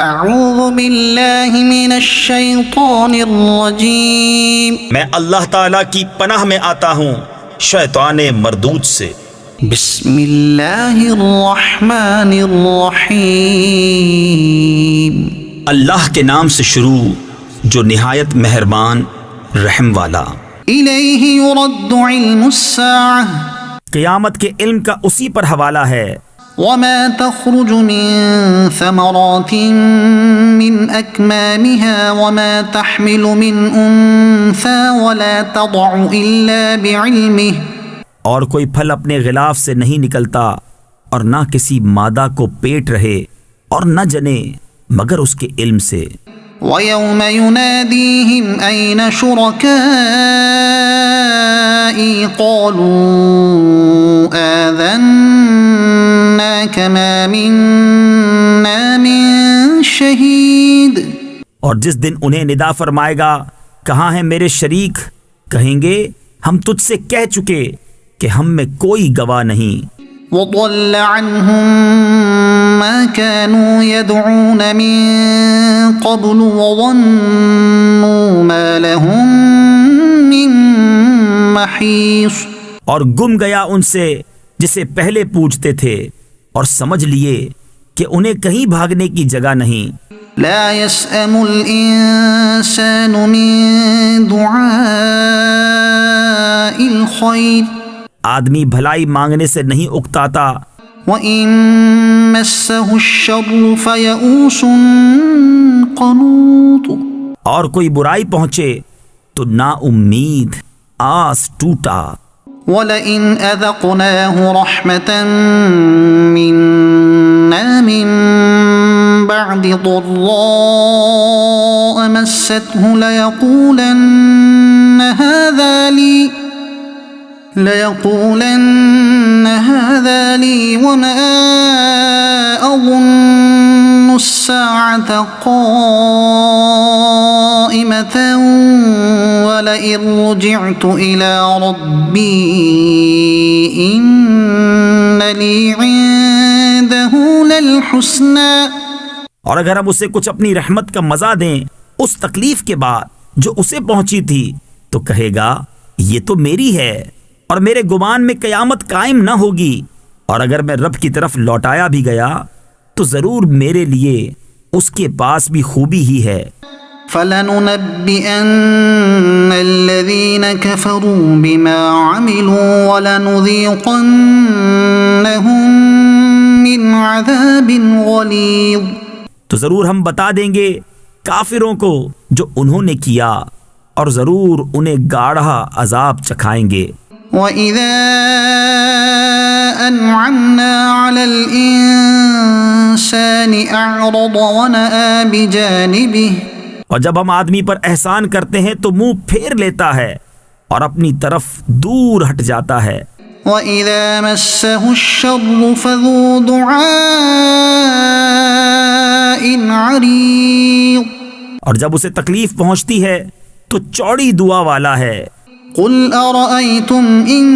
اعوذ باللہ من الشیطان الرجیم، میں اللہ تعالیٰ کی پناہ میں آتا ہوں شیطان مردود سے۔ بسم اللہ الرحمن الرحیم، اللہ کے نام سے شروع جو نہایت مہربان رحم والا۔ الیہ یرد علم الساعہ، قیامت کے علم کا اسی پر حوالہ ہے۔ وما تخرج من ثمرات من اکمامها وما تحمل من انثى ولا تضع الا بعلمه، اور کوئی پھل اپنے غلاف سے نہیں نکلتا اور نہ کسی مادہ کو پیٹ رہے اور نہ جنے مگر اس کے علم سے۔ وَيَوْمَ يُنَادِيهِمْ أَيْنَ شُرَكَائِي قَالُوا آذَنَّاكَ مَا مِنَّا مِن شَهِيدٍ، اور جس دن انہیں ندا فرمائے گا کہاں ہیں میرے شریک، کہیں گے ہم تجھ سے کہہ چکے کہ ہم میں کوئی گواہ نہیں۔ وَضَلَّ عَنْهُمْ مَا كَانُوا يَدْعُونَ مِن قَبْلُ وَظَنُّوا مَا لَهُم مِّن مَّحِيصٍ، اور گم گیا ان سے جسے پہلے پوجتے تھے اور سمجھ لیے کہ انہیں کہیں بھاگنے کی جگہ نہیں۔ لا يسأم الإنسان من دعاء الخير، آدمی بھلائی مانگنے سے نہیں اکتاتا، وَإِن مَّسَّهُ الشَّرُّ فَيَئُوسٌ قَنُوطٌ، اور کوئی برائی پہنچے تو نا امید آس ٹوٹا۔ وَلَئِنْ أَذَقْنَاهُ رَحْمَةً مِّنَّا مِن بَعْدِ ضَرَّاءَ مَسَّتْهُ لَيَقُولَنَّ هَذَا لِي وَمَا أَظُنُّ السَّاعَةَ قَائِمَةً وَلَئِن رُّجِعْتُ إِلَى رَبِّي إِنَّ لِي عِندَهُ لَلْحُسْنَى، اور اگر ہم اسے کچھ اپنی رحمت کا مزہ دیں اس تکلیف کے بعد جو اسے پہنچی تھی تو کہے گا یہ تو میری ہے، اور میرے گمان میں قیامت قائم نہ ہوگی، اور اگر میں رب کی طرف لوٹایا بھی گیا تو ضرور میرے لیے اس کے پاس بھی خوبی ہی ہے۔ فَلَنُنَبِّئَنَّ الَّذِينَ كَفَرُوا بِمَا عَمِلُوا وَلَنُذِيقَنَّهُم مِّنْ عَذَابٍ غَلِيظٍ، تو ضرور ہم بتا دیں گے کافروں کو جو انہوں نے کیا، اور ضرور انہیں گاڑھا عذاب چکھائیں گے۔ وَإِذَا أَنْعَمْنَا عَلَى الْإِنسَانِ أَعْرَضَ وَنَأَىٰ بِجَانِبِهِ، اور جب ہم آدمی پر احسان کرتے ہیں تو منہ پھیر لیتا ہے اور اپنی طرف دور ہٹ جاتا ہے۔ وَإِذَا مَسَّهُ الشَّرُّ فَذُو دُعَاءٍ عَرِيضٍ، اور جب اسے تکلیف پہنچتی ہے تو چوڑی دعا والا ہے۔ قُلْ أَرَأَيْتُمْ إِن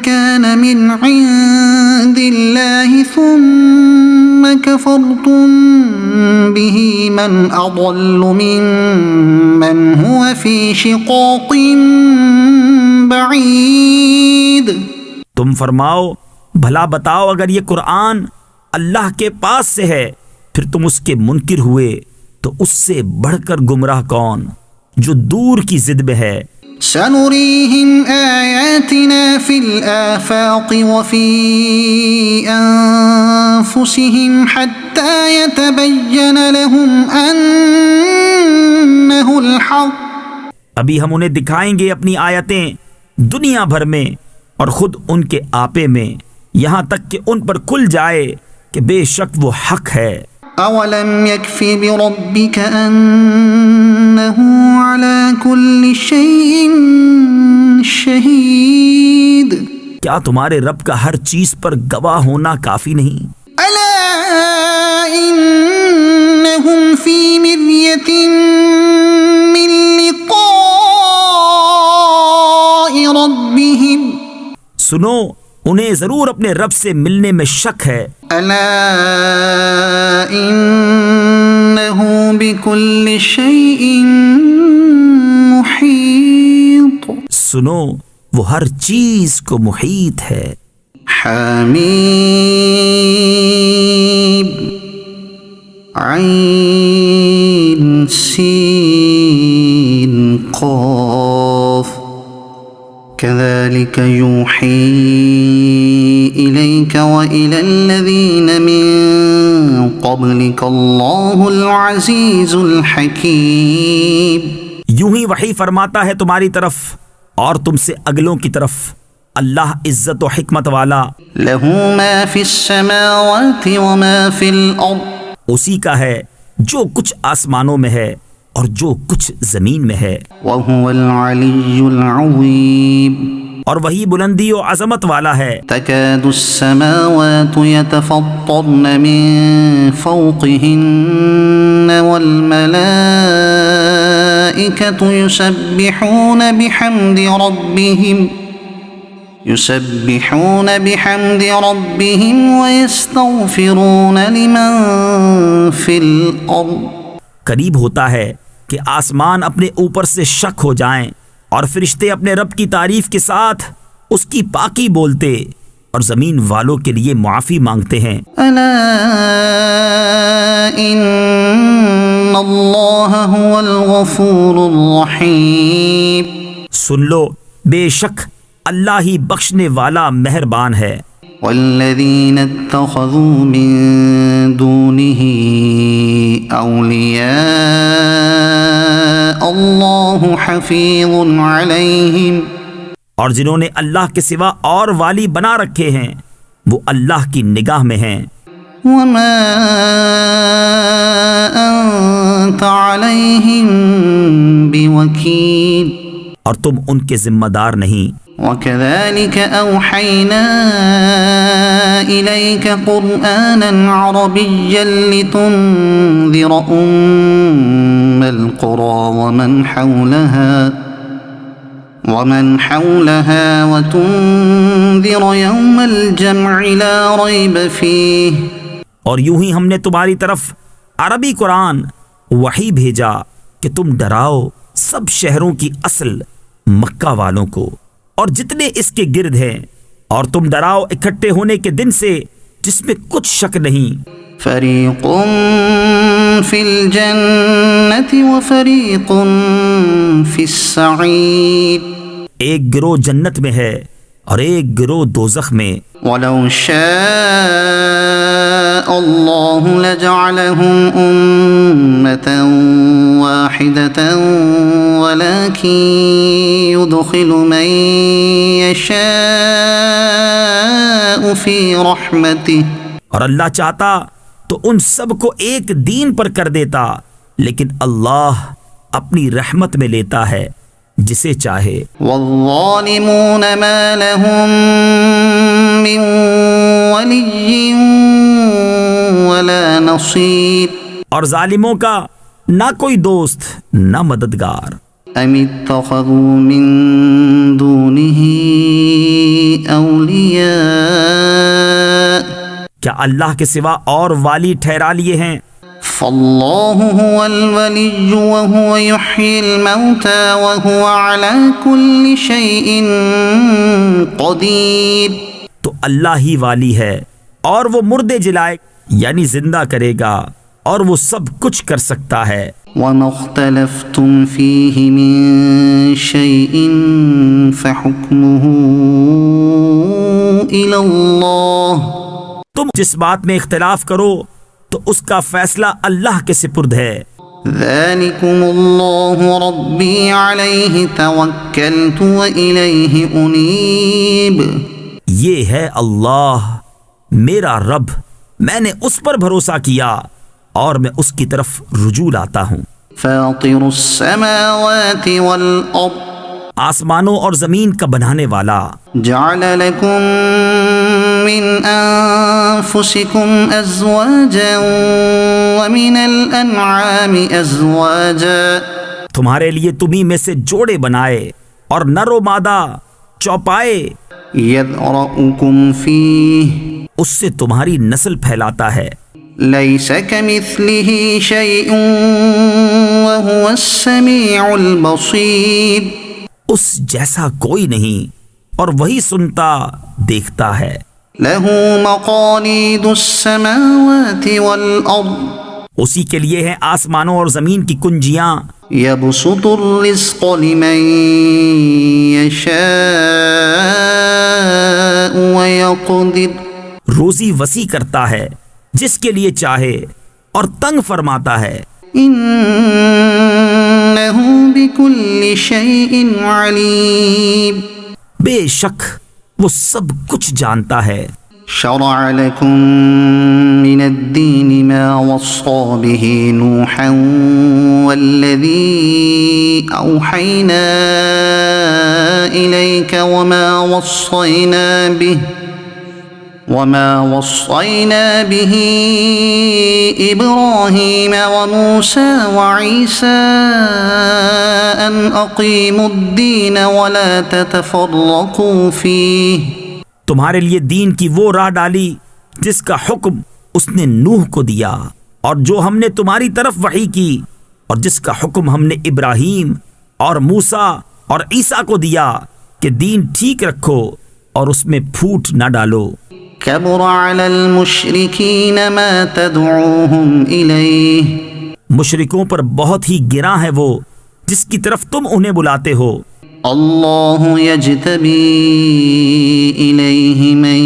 كَانَ مِنْ عِندِ اللَّهِ ثُمَّ كَفَرْتُمْ بِهِ مَنْ أَضَلُّ مِمَّنْ هُوَ فِي شِقَاقٍ بَعِيدٍ، تم فرماؤ بھلا بتاؤ اگر یہ قرآن اللہ کے پاس سے ہے پھر تم اس کے منکر ہوئے تو اس سے بڑھ کر گمراہ کون جو دور کی ضد میں ہے۔ سَنُرِيهِمْ آيَاتِنَا فِي الْآفَاقِ وَفِي أَنفُسِهِمْ حَتَّى يَتَبَيَّنَ لَهُمْ أَنَّهُ الْحَقُّ، ابھی ہم انہیں دکھائیں گے اپنی آیتیں دنیا بھر میں اور خود ان کے آپے میں، یہاں تک کہ ان پر کھل جائے کہ بے شک وہ حق ہے۔ أَوَلَمْ يَكْفِ بِرَبِّكَ أَنَّهُ عَلَى كُلِّ شَيْءٍ شَهِيدٌ، کیا تمہارے رب کا ہر چیز پر گواہ ہونا کافی نہیں؟ أَلَا إِنَّهُمْ فِي مِرْيَةٍ مِّن لِقَاءِ رَبِّهِمْ، سنو انہیں ضرور اپنے رب سے ملنے میں شک ہے۔ أَلَا إِنَّ بكل شيء محيط. سنو وہ ہر چیز کو محیط ہے. حمیم عین سین قاف كذلك يوحي إليك وإلى الذين من قبلك الله العزيز الحكيم. یوں ہی وحی فرماتا ہے تمہاری طرف اور تم سے اگلوں کی طرف اللہ عزت و حکمت والا. له ما في السماوات وما في الأرض. اسی کا ہے جو کچھ آسمانوں میں ہے اور جو کچھ زمین میں ہے. وهو العلي العظيم. اور وہی بلندی و عظمت والا ہے. تكاد السماوات يتفطرن من فوقهن والملائكة يسبحون بحمد ربهم ويستغفرون لمن في الأرض. قریب ہوتا ہے کہ آسمان اپنے اوپر سے شک ہو جائیں اور فرشتے اپنے رب کی تعریف کے ساتھ اس کی پاکی بولتے اور زمین والوں کے لیے معافی مانگتے ہیں. ألا إن الله هو الغفور الرحيم. سن لو بے شک اللہ ہی بخشنے والا مہربان ہے. والذين اتخذوا من دونه أولياء الله حفيظ عليهم. اور جنہوں نے اللہ کے سوا اور والی بنا رکھے ہیں وہ اللہ کی نگاہ میں ہیں. وما أنت عليهم بوكيل. اور تم ان کے ذمہ دار نہیں. وكذلك أوحينا إليك قرآنا عربيا لتنذر القرى ومن حولها وتنذر يوم الجمع لا ريب فيه. اور یوں ہی ہم نے تمہاری طرف عربی قرآن وحی بھیجا کہ تم ڈراؤ سب شہروں کی اصل مکہ والوں کو اور جتنے اس کے گرد ہیں، اور تم ڈراؤ اکٹھے ہونے کے دن سے جس میں کچھ شک نہیں. فریق فی الجنة وفریق فی السعیر. ایک گروہ جنت میں ہے اور ایک گروہ دوزخ میں. وَلَوْ شَاءَ اللَّهُ لَجَعَلَهُمْ أُمَّةً وَاحِدَةً وَلَكِنْ يُدْخِلُ مَنْ يَشَاءُ فِي رَحْمَتِهِ. اور اللہ چاہتا تو ان سب کو ایک دین پر کر دیتا، لیکن اللہ اپنی رحمت میں لیتا ہے جسے چاہے. وَالظَّالِمُونَ مَا لَهُم مِّن وَلِيٍّ وَلَا نَصِيرٍ. اور ظالموں کا نہ کوئی دوست نہ مددگار. أَمِ اتَّخَذُوا مِن دُونِهِ أَوْلِيَاءَ. کیا اللہ کے سوا اور والی ٹھہرا لیے ہیں؟ فاللہ هو الولی وهو يحيي الموتى وهو على كل شيء قدیر. تو اللہ ہی والی ہے اور وہ مردے جلائے یعنی زندہ کرے گا اور وہ سب کچھ کر سکتا ہے. وَمَا اخْتَلَفْتُمْ فِيهِ مِن شَيْءٍ فَحُكْمُهُ إِلَى اللَّهِ. تم جس بات میں اختلاف کرو تو اس کا فیصلہ اللہ کے سپرد ہے. ذَلِكُمُ اللَّهُ رَبِّي عَلَيْهِ تَوَكَّلْتُ وَإِلَيْهِ أُنِيبُ. یہ ہے اللہ میرا رب، میں نے اس پر بھروسہ کیا اور میں اس کی طرف رجوع لاتا ہوں. فاطر السماوات والأرض. آسمانوں اور زمین کا بنانے والا. جعل لكم من أنفسكم أزواجا ومن الأنعام أزواجا. تمہارے لیے تمہیں میں سے جوڑے بنائے اور نر و مادہ چوپائے. يذرأكم فيه. اس سے تمہاری نسل پھیلاتا ہے. ليس كمثله شيء وهو السميع البصير. اس جیسا کوئی نہیں اور وہی سنتا دیکھتا ہے. له مقاليد السماوات والأرض. اسی کے لیے ہیں آسمانوں اور زمین کی کنجیاں. يبسط الرزق لمن يشاء ويقدر. روزی وسیع کرتا ہے جس کے لیے چاہے اور تنگ فرماتا ہے. إنه بكل شيء عليم. بے شک وہ سب کچھ جانتا ہے. شرع لكم من الدين ما وصى به نوحا والذي أوحينا إليك وما وصينا به إبراهيم وموسى وعيسى أن أقيموا الدين ولا تتفرقوا فيه. تمہارے لیے دین کی وہ راہ ڈالی جس کا حکم اس نے نوح کو دیا اور جو ہم نے تمہاری طرف وحی کی اور جس کا حکم ہم نے ابراہیم اور موسیٰ اور عیسیٰ کو دیا کہ دین ٹھیک رکھو اور اس میں پھوٹ نہ ڈالو. كبر على المشركين ما تدعوهم إليه. مشرکوں پر بہت ہی گراں ہے وہ جس کی طرف تم انہیں بلاتے ہو. اللہ يجتبی إليه من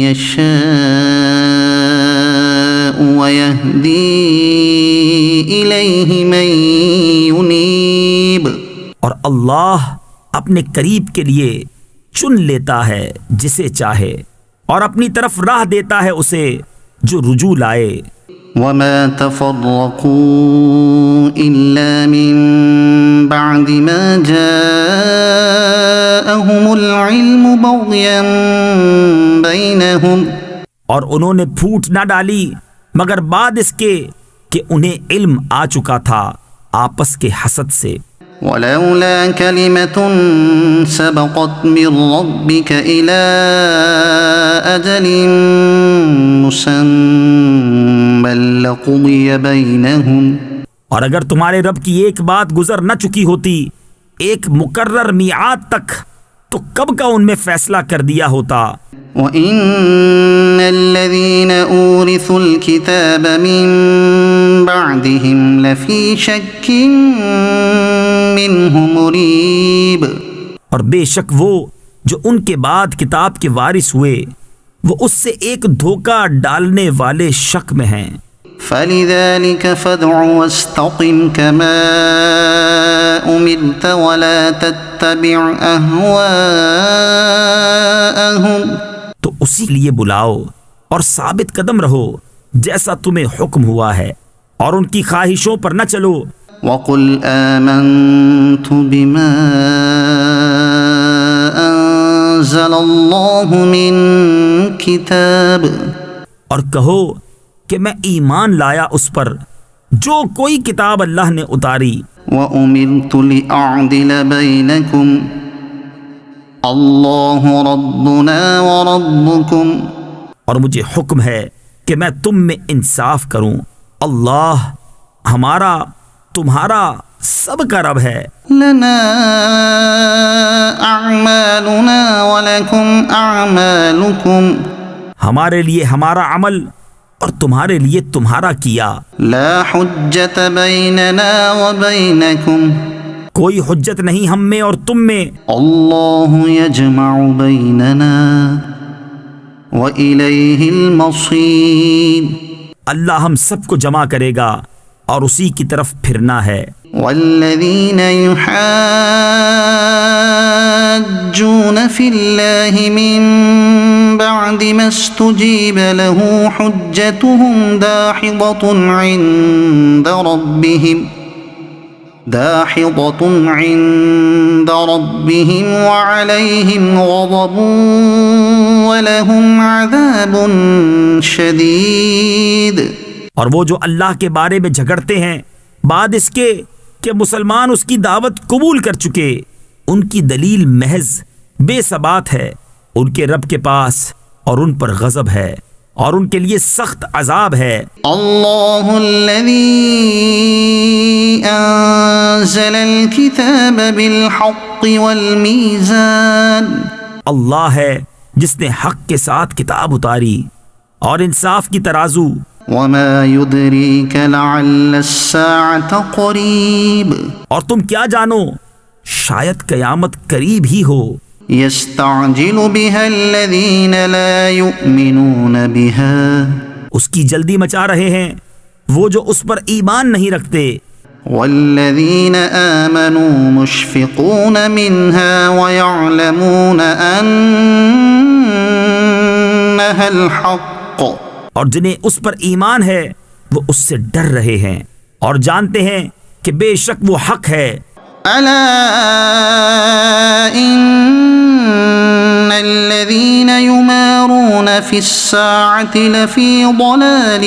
يشاء ويهدي إليه من ينيب. اور اللہ اپنے قریب کے لیے چن لیتا ہے جسے چاہے اور اپنی طرف راہ دیتا ہے اسے جو رجوع لائے. وما تفرقوا إلا من بعد ما جاءهم العلم بغيا بينهم. اور انہوں نے پھوٹ نہ ڈالی مگر بعد اس کے کہ انہیں علم آ چکا تھا آپس کے حسد سے. ولولا كلمة سبقت من ربك إلى أجل مسمى لقضي بينهم. اور اگر تمہارے رب کی ایک بات گزر نہ چکی ہوتی ایک مقرر میعاد تک تو کب کا ان میں فیصلہ کر دیا ہوتا. وَإِنَّ الَّذِينَ أُورِثُوا الْكِتَابَ مِن بَعْدِهِمْ لَفِي شَكٍّ مِّنْهُ مُرِيبٍ. اور بے شک وہ جو ان کے بعد کتاب کے وارث ہوئے وہ اس سے ایک دھوکہ ڈالنے والے شک میں ہیں. فَلِذَلِكَ فَادْعُ وَاسْتَقِمْ كَمَا أُمِرْتَ وَلَا تَتَّبِعْ أَهْوَاءَهُمْ. تو اسی لیے بلاؤ اور ثابت قدم رہو جیسا تمہیں حکم ہوا ہے اور ان کی خواہشوں پر نہ چلو. وَقُلْ آمَنْتُ بِمَا أَنزَلَ اللَّهُ مِنْ كِتَابٍ. اور کہو کہ میں ایمان لایا اس پر جو کوئی کتاب اللہ نے اتاری. وَأُمِرْتُ لِأَعْدِلَ بَيْنَكُمْ اللہ ربنا وربکم. اور مجھے حکم ہے کہ میں تم میں انصاف کروں. اللہ ہمارا تمہارا سب کا رب ہے. لنا اعمالنا ولکم اعمالکم. ہمارے لیے ہمارا عمل اور تمہارے لیے تمہارا کیا. لا حجت بیننا وبینکم. کوئی حجت نہیں ہم میں اور تم میں. اللہ یجمع بیننا وإلیہ المصیر. اللہ ہم سب کو جمع کرے گا اور اسی کی طرف پھرنا ہے. والذین یحاجون فی اللہ من بعد ما استجیب له حجتهم داحضة عند ربهم وعليهم غضب ولهم عذاب شدید. اور وہ جو اللہ کے بارے میں جھگڑتے ہیں بعد اس کے کہ مسلمان اس کی دعوت قبول کر چکے ان کی دلیل محض بے ثبات ہے ان کے رب کے پاس اور ان پر غضب ہے اور ان کے لیے سخت عذاب ہے۔ اللہ الذی انزل الكتاب بالحق والمیزان، اللہ ہے جس نے حق کے ساتھ کتاب اتاری اور انصاف کی ترازو۔ وما يدريك لعل الساعة قريب، اور تم کیا جانو شاید قیامت قریب ہی ہو۔ يستعجل بها الذين لا يؤمنون بها، اس کی جلدی مچا رہے ہیں وہ جو اس پر ایمان نہیں رکھتے، والذين آمنوا مشفقون منها ويعلمون أنها الحق، اور جنہیں اس پر ایمان ہے وہ اس سے ڈر رہے ہیں اور جانتے ہیں کہ بے شک وہ حق ہے۔ ألا إن الذين يمارون في الساعة لفي ضلال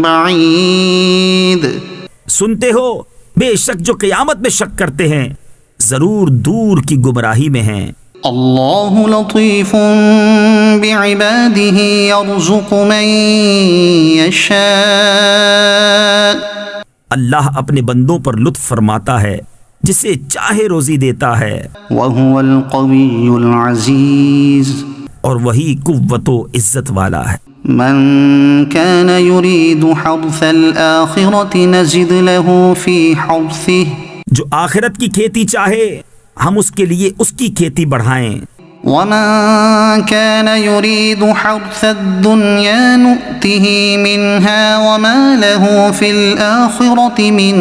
بعيد، سنتے ہو بے شک جو قیامت میں شک کرتے ہیں ضرور دور کی گمراہی میں ہیں۔ اللہ لطیف بعباده يرزق من يشاء، اللہ اپنے بندوں پر لطف فرماتا ہے جسے چاہے روزی دیتا ہے، وهو القوی العزیز، اور وہی قوت و عزت والا ہے۔ من كان يريد حرث الآخرة نزد له في حرثه، جو آخرت کی کھیتی چاہے ہم اس کے لیے اس کی کھیتی بڑھائیں، ومن كان يريد حرث الدنيا نؤته منها وما له في الآخرة من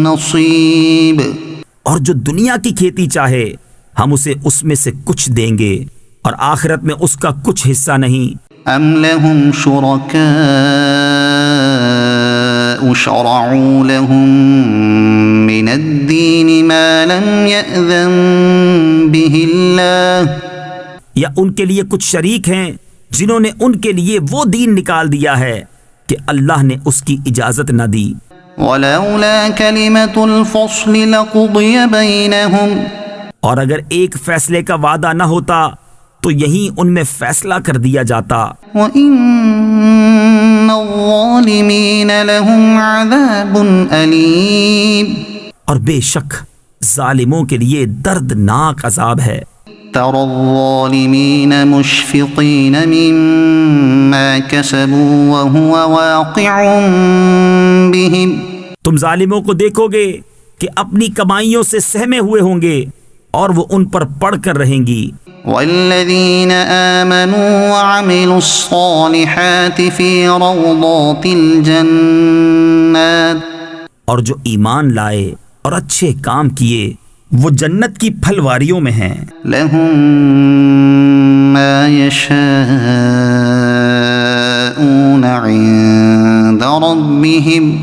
نصيب، اور جو دنیا کی کھیتی چاہے ہم اسے اس میں سے کچھ دیں گے اور آخرت میں اس کا کچھ حصہ نہیں۔ ام لهم شركاء شرعوا لهم من الدين ما لم يأذن به الله، یا ان کے لیے کچھ شریک ہیں جنہوں نے ان کے لیے وہ دین نکال دیا ہے کہ اللہ نے اس کی اجازت نہ دی۔ ولولا كلمة الفصل لقضي بينهم، اور اگر ایک فیصلے کا وعدہ نہ ہوتا تو یہیں ان میں فیصلہ کر دیا جاتا۔ وَإِنَّ الظَّالِمِينَ لَهُمْ عَذَابٌ أَلِيمٌ، اور بے شک ظالموں کے لیے دردناک عذاب ہے۔ تَرَى الظَّالِمِينَ مُشْفِقِينَ مِمَّا كَسَبُوا وَهُوَ وَاقِعٌ بِهِمْ، تم ظالموں کو دیکھو گے کہ اپنی کمائیوں سے سہمے ہوئے ہوں گے اور وہ ان پر پڑھ کر رہیں گی۔ والذین آمنوا وعملوا الصالحات فی روضات الجنات، اور جو ایمان لائے اور اچھے کام کیے وہ جنت کی پھلواریوں میں ہیں۔ لهم ما يشاءون عند ربهم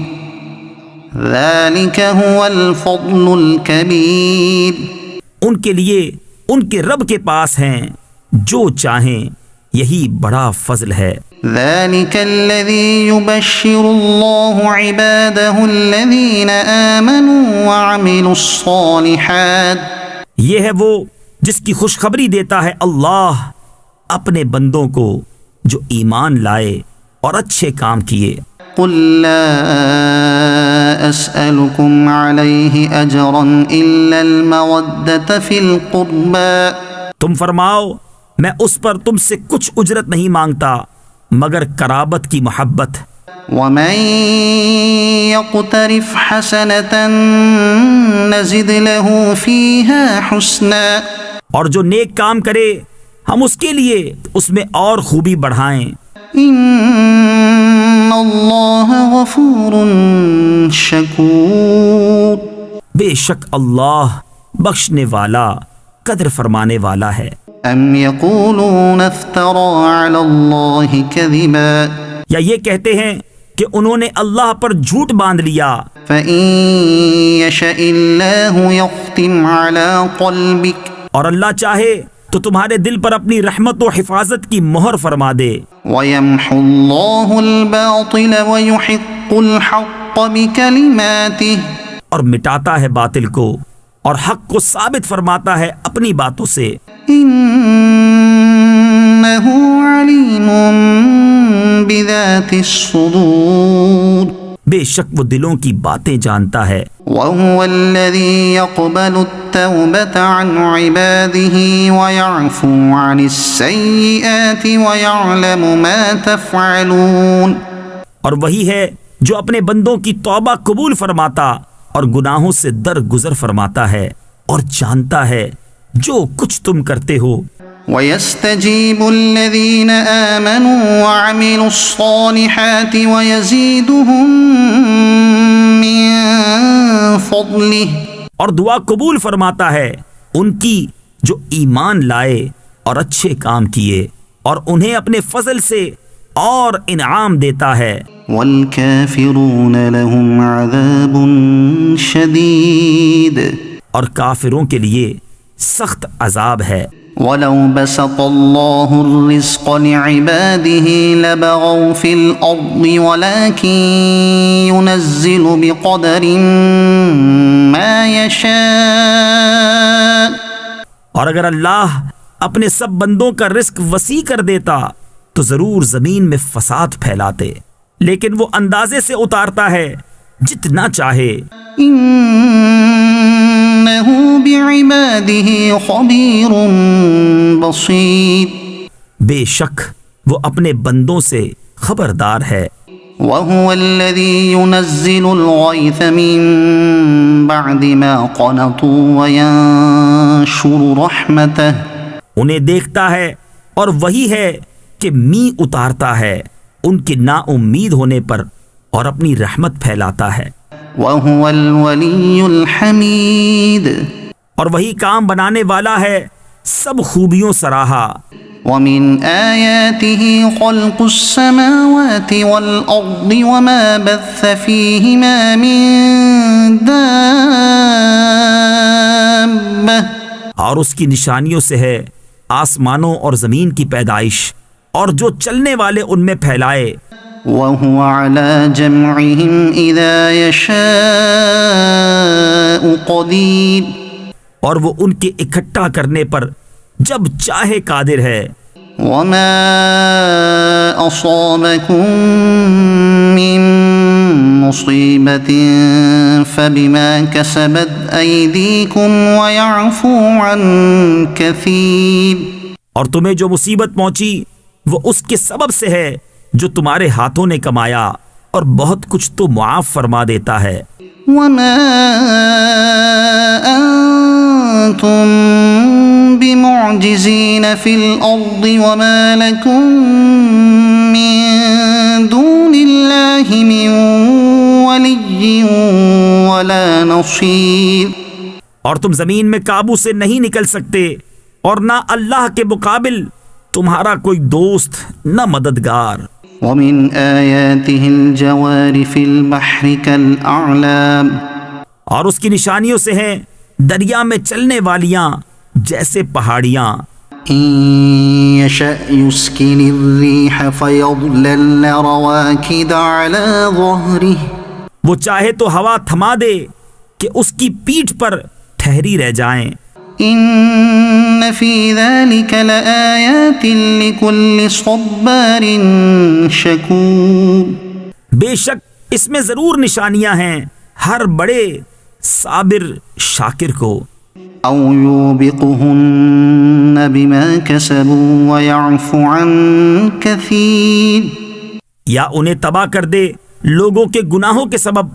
ذلك هو الفضل الكبير، ان کے لیے ان کے رب کے پاس ہیں جو چاہیں، یہی بڑا فضل ہے۔ ذلك الذي يبشر الله عباده الذين آمنوا وعملوا الصالحات، یہ ہے وہ جس کی خوشخبری دیتا ہے اللہ اپنے بندوں کو جو ایمان لائے اور اچھے کام کیے۔ قل لا أسألكم عليه أجرا إلا المودة في القربى، تم فرماؤ میں اس پر تم سے کچھ اجرت نہیں مانگتا مگر قرابت کی محبت۔ ومن يقترف حسنة نزد له فيها حسنا، اور جو نیک کام کرے ہم اس کے لیے اس میں اور خوبی بڑھائیں۔ ان اللہ غفور شکور، بے شک اللہ بخشنے والا قدر فرمانے والا ہے۔ ام یقولون افترى علی اللہ کذبا، یا یہ کہتے ہیں کہ انہوں نے اللہ پر جھوٹ باندھ لیا۔ فإن يشأ اللہ یختم علی قلبک، اور اللہ چاہے تو تمہارے دل پر اپنی رحمت و حفاظت کی مہر فرما دے۔ وَيَمْحُ اللَّهُ الْبَاطِلَ وَيُحِقُّ الْحَقَّ بِكَلِمَاتِهِ، اور مٹاتا ہے باطل کو اور حق کو ثابت فرماتا ہے اپنی باتوں سے۔ إِنَّ إنه عليم بذات الصدور بے شک وہ دلوں کی باتیں جانتا ہے، وهو الذي يقبل التوبة عن عباده ويعفو عن السيئات ويعلم ما تفعلون اور وہی ہے جو اپنے بندوں کی توبہ قبول فرماتا اور گناہوں سے درگزر فرماتا ہے اور جانتا ہے جو کچھ تم کرتے ہو۔ ويستجيب الذين آمنوا وعملوا الصالحات ويزيدهم من فضله اور دعا قبول فرماتا ہے ان کی جو ایمان لائے اور اچھے کام کیے، اور انہیں اپنے فضل سے اور انعام دیتا ہے۔ والكافرون لهم عذاب شديد اور کافروں کے لیے سخت عذاب ہے۔ ولو بسط الله الرزق لعباده لبغوا في الأرض ولكن ينزل بقدر ما يشاء اور اگر اللہ اپنے سب بندوں کا رزق وسیع کر دیتا تو ضرور زمین میں فساد پھیلاتے، لیکن وہ اندازے سے اتارتا ہے جتنا چاہے۔ إنه بعباده خبير بصير بے شک وہ اپنے بندوں سے خبردار ہے۔ وهو الذي ينزل الغيث من بعد ما قنطوا وينشر رحمته انہیں دیکھتا ہے اور وہی ہے کہ می اتارتا ہے ان کے نا امید ہونے پر اور اپنی رحمت پھیلاتا ہے۔ وهو الولي الحميد اور وہی کام بنانے والا ہے سب خوبیوں سراہا۔ ومن آياته خلق السماوات والأرض وما بث فيهما من دابة اور اس کی نشانیوں سے ہے آسمانوں اور زمین کی پیدائش اور جو چلنے والے ان میں پھیلائے۔ وهو على جمعهم إذا يشاء قدير اور وہ ان کے اکٹھا کرنے پر جب چاہے قادر ہے۔ وما أصابكم من مصيبة فبما كسبت أيديكم ويعفو عن كثير اور تمہیں جو مصیبت پہنچی وہ اس کے سبب سے ہے جو تمہارے ہاتھوں نے کمایا، اور بہت کچھ تو معاف فرما دیتا ہے۔ وما أنتم بمعجزين في الأرض وما لكم من دون الله من ولي ولا نصير اور تم زمین میں قابو سے نہیں نکل سکتے، اور نہ اللہ کے مقابل تمہارا کوئی دوست نہ مددگار۔ ومن آياته الجوار في البحر كالأعلام اور اس کی نشانیوں سے ہیں دریا میں چلنے والیاں جیسے پہاڑیاں۔ إن يشأ يسكن الريح فيظللن رواكد على ظهره وہ چاہے تو ہوا تھما دے کہ اس کی پیٹھ پر ٹھہری رہ جائیں۔ إن في ذلك لآيات لكل صبار شكور بے شک اس میں ضرور نشانیاں ہیں ہر بڑے صابر شاکر کو۔ أو يوبقهن بما كسبوا ويعفو عن كثير یا انہیں تباہ کر دے لوگوں کے گناہوں کے سبب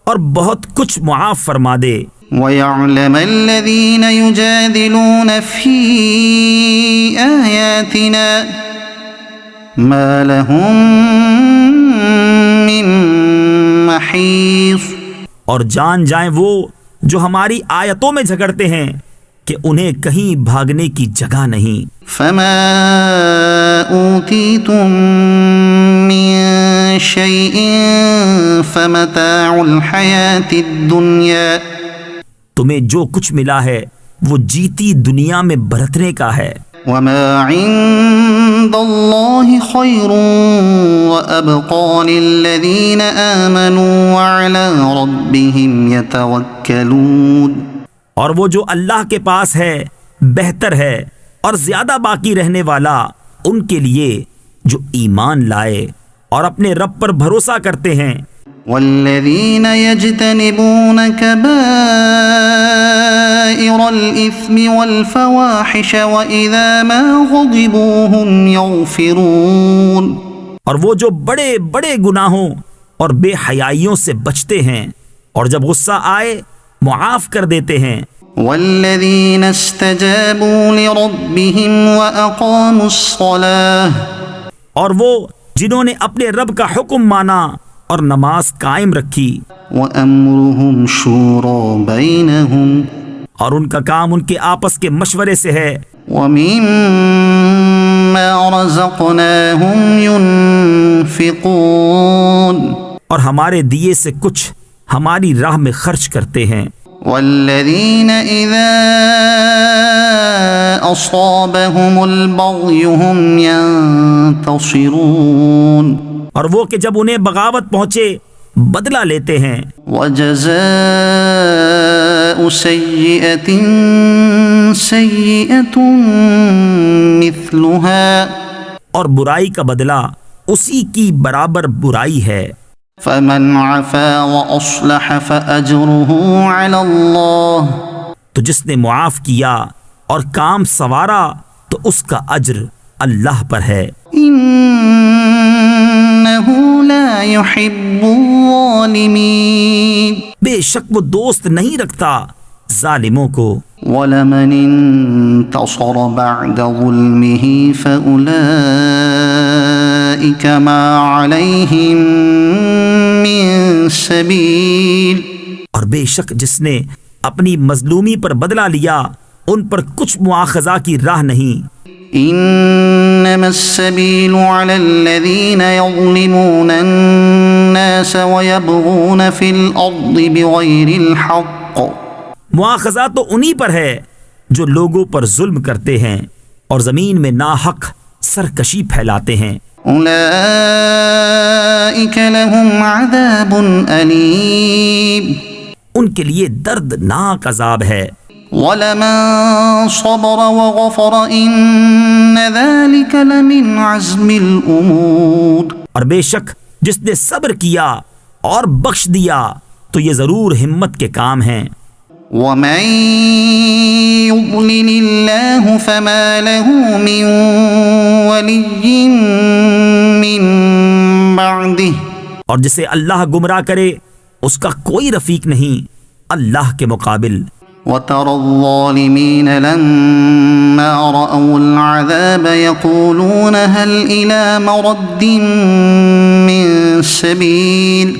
اور بہت کچھ معاف فرما دے۔ ويعلم الذين يجادلون في آياتنا ما لهم من محيص اور جان جائیں وہ جو ہماری آیتوں میں جھگڑتے ہیں کہ انہیں کہیں بھاگنے کی جگہ نہیں۔ فما أوتيتم من شيء فمتاع الحياة الدنيا تمہیں جو کچھ ملا ہے وہ جیتی دنیا میں برتنے کا ہے۔ وما عند الله خير وأبقى للذين آمنوا وعلى ربهم يتوكلون اور وہ جو اللہ کے پاس ہے بہتر ہے اور زیادہ باقی رہنے والا ان کے لیے جو ایمان لائے اور اپنے رب پر بھروسہ کرتے ہیں. والذين يجتنبون كبائر الإثم والفواحش وإذا ما غضبوا هم يغفرون. اور وہ جو بڑے بڑے گناہوں اور بے حیائیوں سے بچتے ہیں اور جب غصہ آئے معاف کر دیتے ہیں. والذين استجابوا لربهم وأقاموا الصلاة. اور وہ جنہوں نے اپنے رب کا حکم مانا اور نماز قائم رکھی. وأمرهم شورى بينهم. اور ان کا کام ان کے آپس کے مشورے سے ہے. ومما رزقناهم ينفقون. اور ہمارے دیے سے کچھ ہماری راہ میں خرچ کرتے ہیں. والذین اذا اصابهم البغي هم ينتصرون. اور وہ کہ جب انہیں بغاوت پہنچے بدلہ لیتے ہیں. وجزاء سیئة سیئة مثلها. اور برائی کا بدلہ اسی کی برابر برائی ہے. فمن عفا واصلح فاجره على الله. تو جس نے معاف کیا اور کام سنوارا تو اس کا اجر اللہ پر ہے. انه لا يحب الظالمين. بے شک وہ دوست نہیں رکھتا ظالموں کو. ولمن انتصر بعد ظلمه فأولئك ما عليهم من سبيل. اور بے شک جس نے اپنی مظلومی پر بدلہ لیا ان پر کچھ مواخذہ کی راہ نہیں. انما السبيل على الذين يظلمون الناس ويبغون في الارض بغير الحق. مواخذہ تو انہی پر ہے جو لوگوں پر ظلم کرتے ہیں اور زمین میں ناحق سرکشی پھیلاتے ہیں. اولئک لهم عذاب علیم. ان کے لیے دردناک عذاب ہے. وَلَمَن صَبَرَ وَغَفَرَ إِنَّ ذَلِكَ لَمِنْ عَزْمِ الْأُمُورِ. اور بے شک جس نے صبر کیا اور بخش دیا تو یہ ضرور ہمت کے کام ہیں. وَمَن يُضْلِلِ اللَّهُ فَمَا لَهُ مِن وَلِيٍّ مِّن بَعْدِهِ. اور جسے اللہ گمراہ کرے اس کا کوئی رفیق نہیں اللہ کے مقابل. وَتَرَى الظَّالِمِينَ لَمَّا رَأَوُا الْعَذَابَ يَقُولُونَ هَلْ إِلَى مَرَدٍّ مِّن سَبِيلٍ.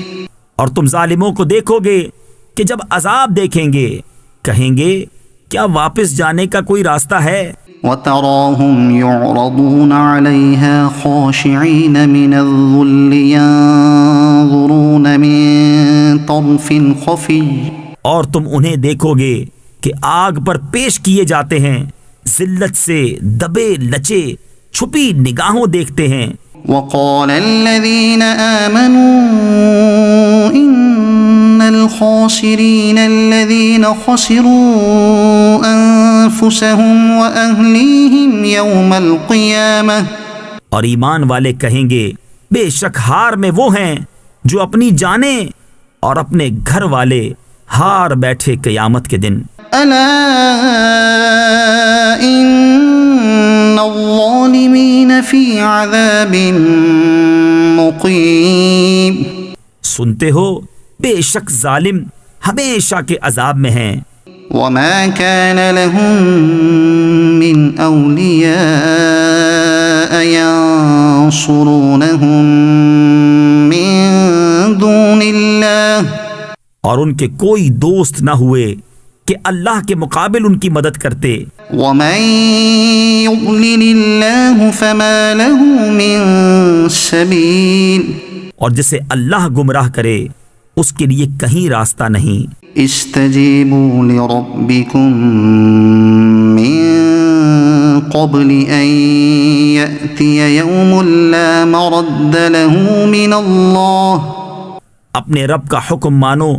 اور تم ظالموں کو دیکھو گے کہ جب عذاب دیکھیں گے کہیں گے کیا واپس جانے کا کوئی راستہ ہے. وَتَرَاهُمْ يُعْرَضُونَ عَلَيْهَا خَاشِعِينَ مِنَ الذُّلِّ يَنظُرُونَ مِن طَرْفٍ خَفِيٍّ. اور تم انہیں دیکھو گے کہ آگ پر پیش کیے جاتے ہیں ذلت سے دبے لچے چھپی نگاہوں دیکھتے ہیں. وَقَالَ الَّذِينَ آمَنُوا إِنَّ الْخَاسِرِينَ الَّذِينَ خَسِرُوا أَنفُسَهُمْ وَأَهْلِيهِمْ يَوْمَ الْقِيَامَةِ. اور ایمان والے کہیں گے بے شک ہار میں وہ ہیں جو اپنی جانیں اور اپنے گھر والے ہار بیٹھے قیامت کے دن. أَلَا إِنَّ الظَّالِمِينَ فِي عَذَابٍ مُقِيمٍ. سنتے ہو بے شک ظالم ہمیشہ کے عذاب میں ہیں. وَمَا كَانَ لَهُم مِّنْ أَوْلِيَاءَ يَنصُرُونَهُم مِّن دُونِ اللَّهِ. اور ان کے کوئی دوست نہ ہوئے کہ اللہ کے مقابل ان کی مدد کرتے. وَمَن يُضْلِلِ اللَّهُ فَمَا لَهُ مِن سَبِيلٍ. اور جسے اللہ گمراہ کرے اس کے لیے کہیں راستہ نہیں. استجیبوا لربکم من قبل ان یأتی یوم لا مرد له من اللہ. اپنے رب کا حکم مانو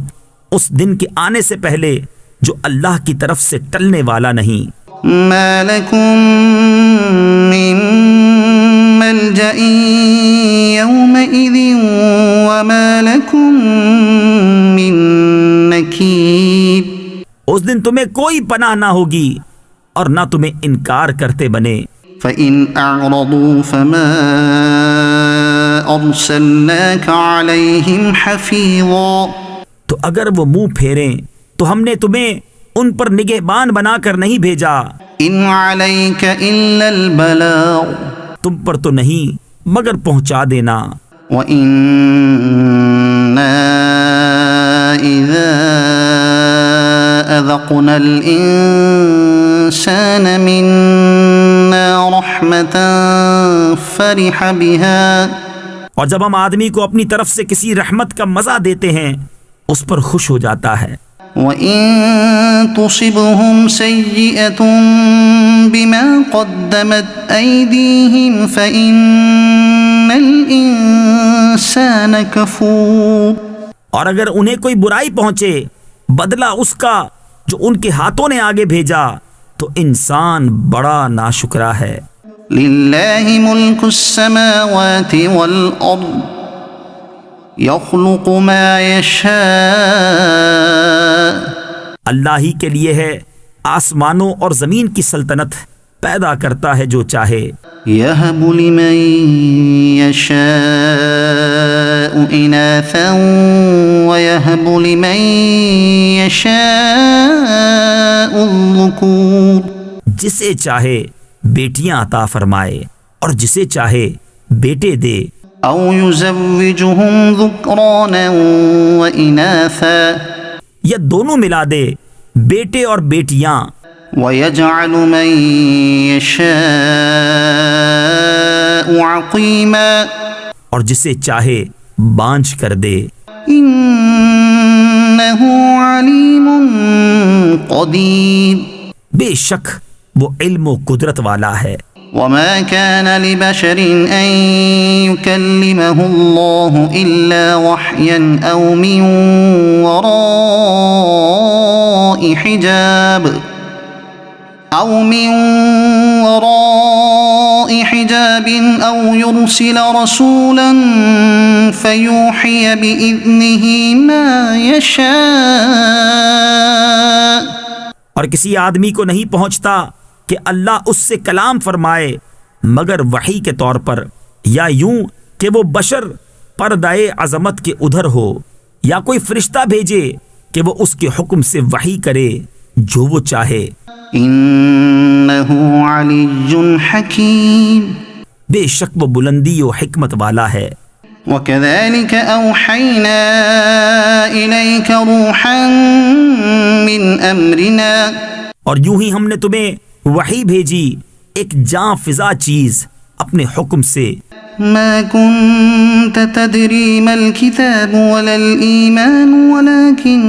اس دن کے آنے سے پہلے جو اللہ کی طرف سے ٹلنے والا نہیں. ما لکم من ملجأ يومئذ وما لكم من نكير. اس دن تمہیں کوئی پناہ نہ ہوگی اور نہ تمہیں انکار کرتے بنے. فإن أعرضوا فما أرسلناك عليهم حفيظا. تو اگر وہ منہ پھیریں تو ہم نے تمہیں ان پر نگہبان بنا کر نہیں بھیجا. إن عليك إلا البلاغ. تم پر تو نہیں مگر پہنچا دینا. وَإِنَّا إِذَا أَذَقْنَا الْإِنسَانَ مِنَّا رَحْمَةً فَرِحَ بِهَا. اور جب ہم آدمی کو اپنی طرف سے کسی رحمت کا مزہ دیتے ہیں اس پر خوش ہو جاتا ہے. وَإِن تُصِبْهُمْ سَيِّئَةٌ بِمَا قَدَّمَتْ أَيْدِيهِمْ فَإِنَّ الْإِنسَانَ كَفُورٌ. اور اگر انہیں کوئی برائی پہنچے بدلہ اس کا جو ان کے ہاتھوں نے آگے بھیجا تو انسان بڑا ناشکرا ہے. لِلَّهِ مُلْكُ السَّمَاوَاتِ وَالْأَرْضِ يَخْلُقُ مَا يَشَاءُ. اللہ ہی کے لیے ہے آسمانوں اور زمین کی سلطنت، پیدا کرتا ہے جو چاہے. يَهَبُ لِمَن يَشَاءُ إِنَاثًا وَيَهَبُ لِمَن يَشَاءُ الذُّكُورَ. جسے چاہے بیٹیاں عطا فرمائے اور جسے چاہے بیٹے دے. أَوْ يُزَوِّجُهُمْ ذُكْرَانًا وَإِنَاثًا. یا دونوں ملا دے بیٹے اور بیٹیاں. وَيَجْعَلُ مَن يَشَاءُ عَقِيمًا. اور جسے چاہے بانجھ کر دے. إِنَّهُ عَلِيمٌ قَدِيرٌ. بے شک وہ علم و قدرت والا ہے. وَمَا كَانَ لِبَشَرٍ أَن يُكَلِّمَهُ اللَّهُ إِلَّا وَحْيًا أَوْ مِن وَرَاءِ حِجَابٍ أَوْ يُرْسِلَ رَسُولًا فَيُوحِيَ بِإِذْنِهِ مَا يَشَاءُ. اور کسی آدمی کو نہیں پہنچتا کہ اللہ اس سے کلام فرمائے مگر وحی کے طور پر، یا یوں کہ وہ بشر پردہ عظمت کے ادھر ہو، یا کوئی فرشتہ بھیجے کہ وہ اس کے حکم سے وحی کرے جو وہ چاہے. إِنَّهُ عَلِيٌّ حَكِيمٌ. بے شک وہ بلندی و حکمت والا ہے. وَكَذَلِكَ أَوْحَيْنَا إِلَيْكَ رُوحًا مِّنْ أَمْرِنَا. اور یوں ہی ہم نے تمہیں وحی بھیجی ایک جاں فضا چیز اپنے حکم سے. مَا كُنْتَ تَدْرِي مَا الْكِتَابُ وَلَا الْإِيمَانُ وَلَكِنْ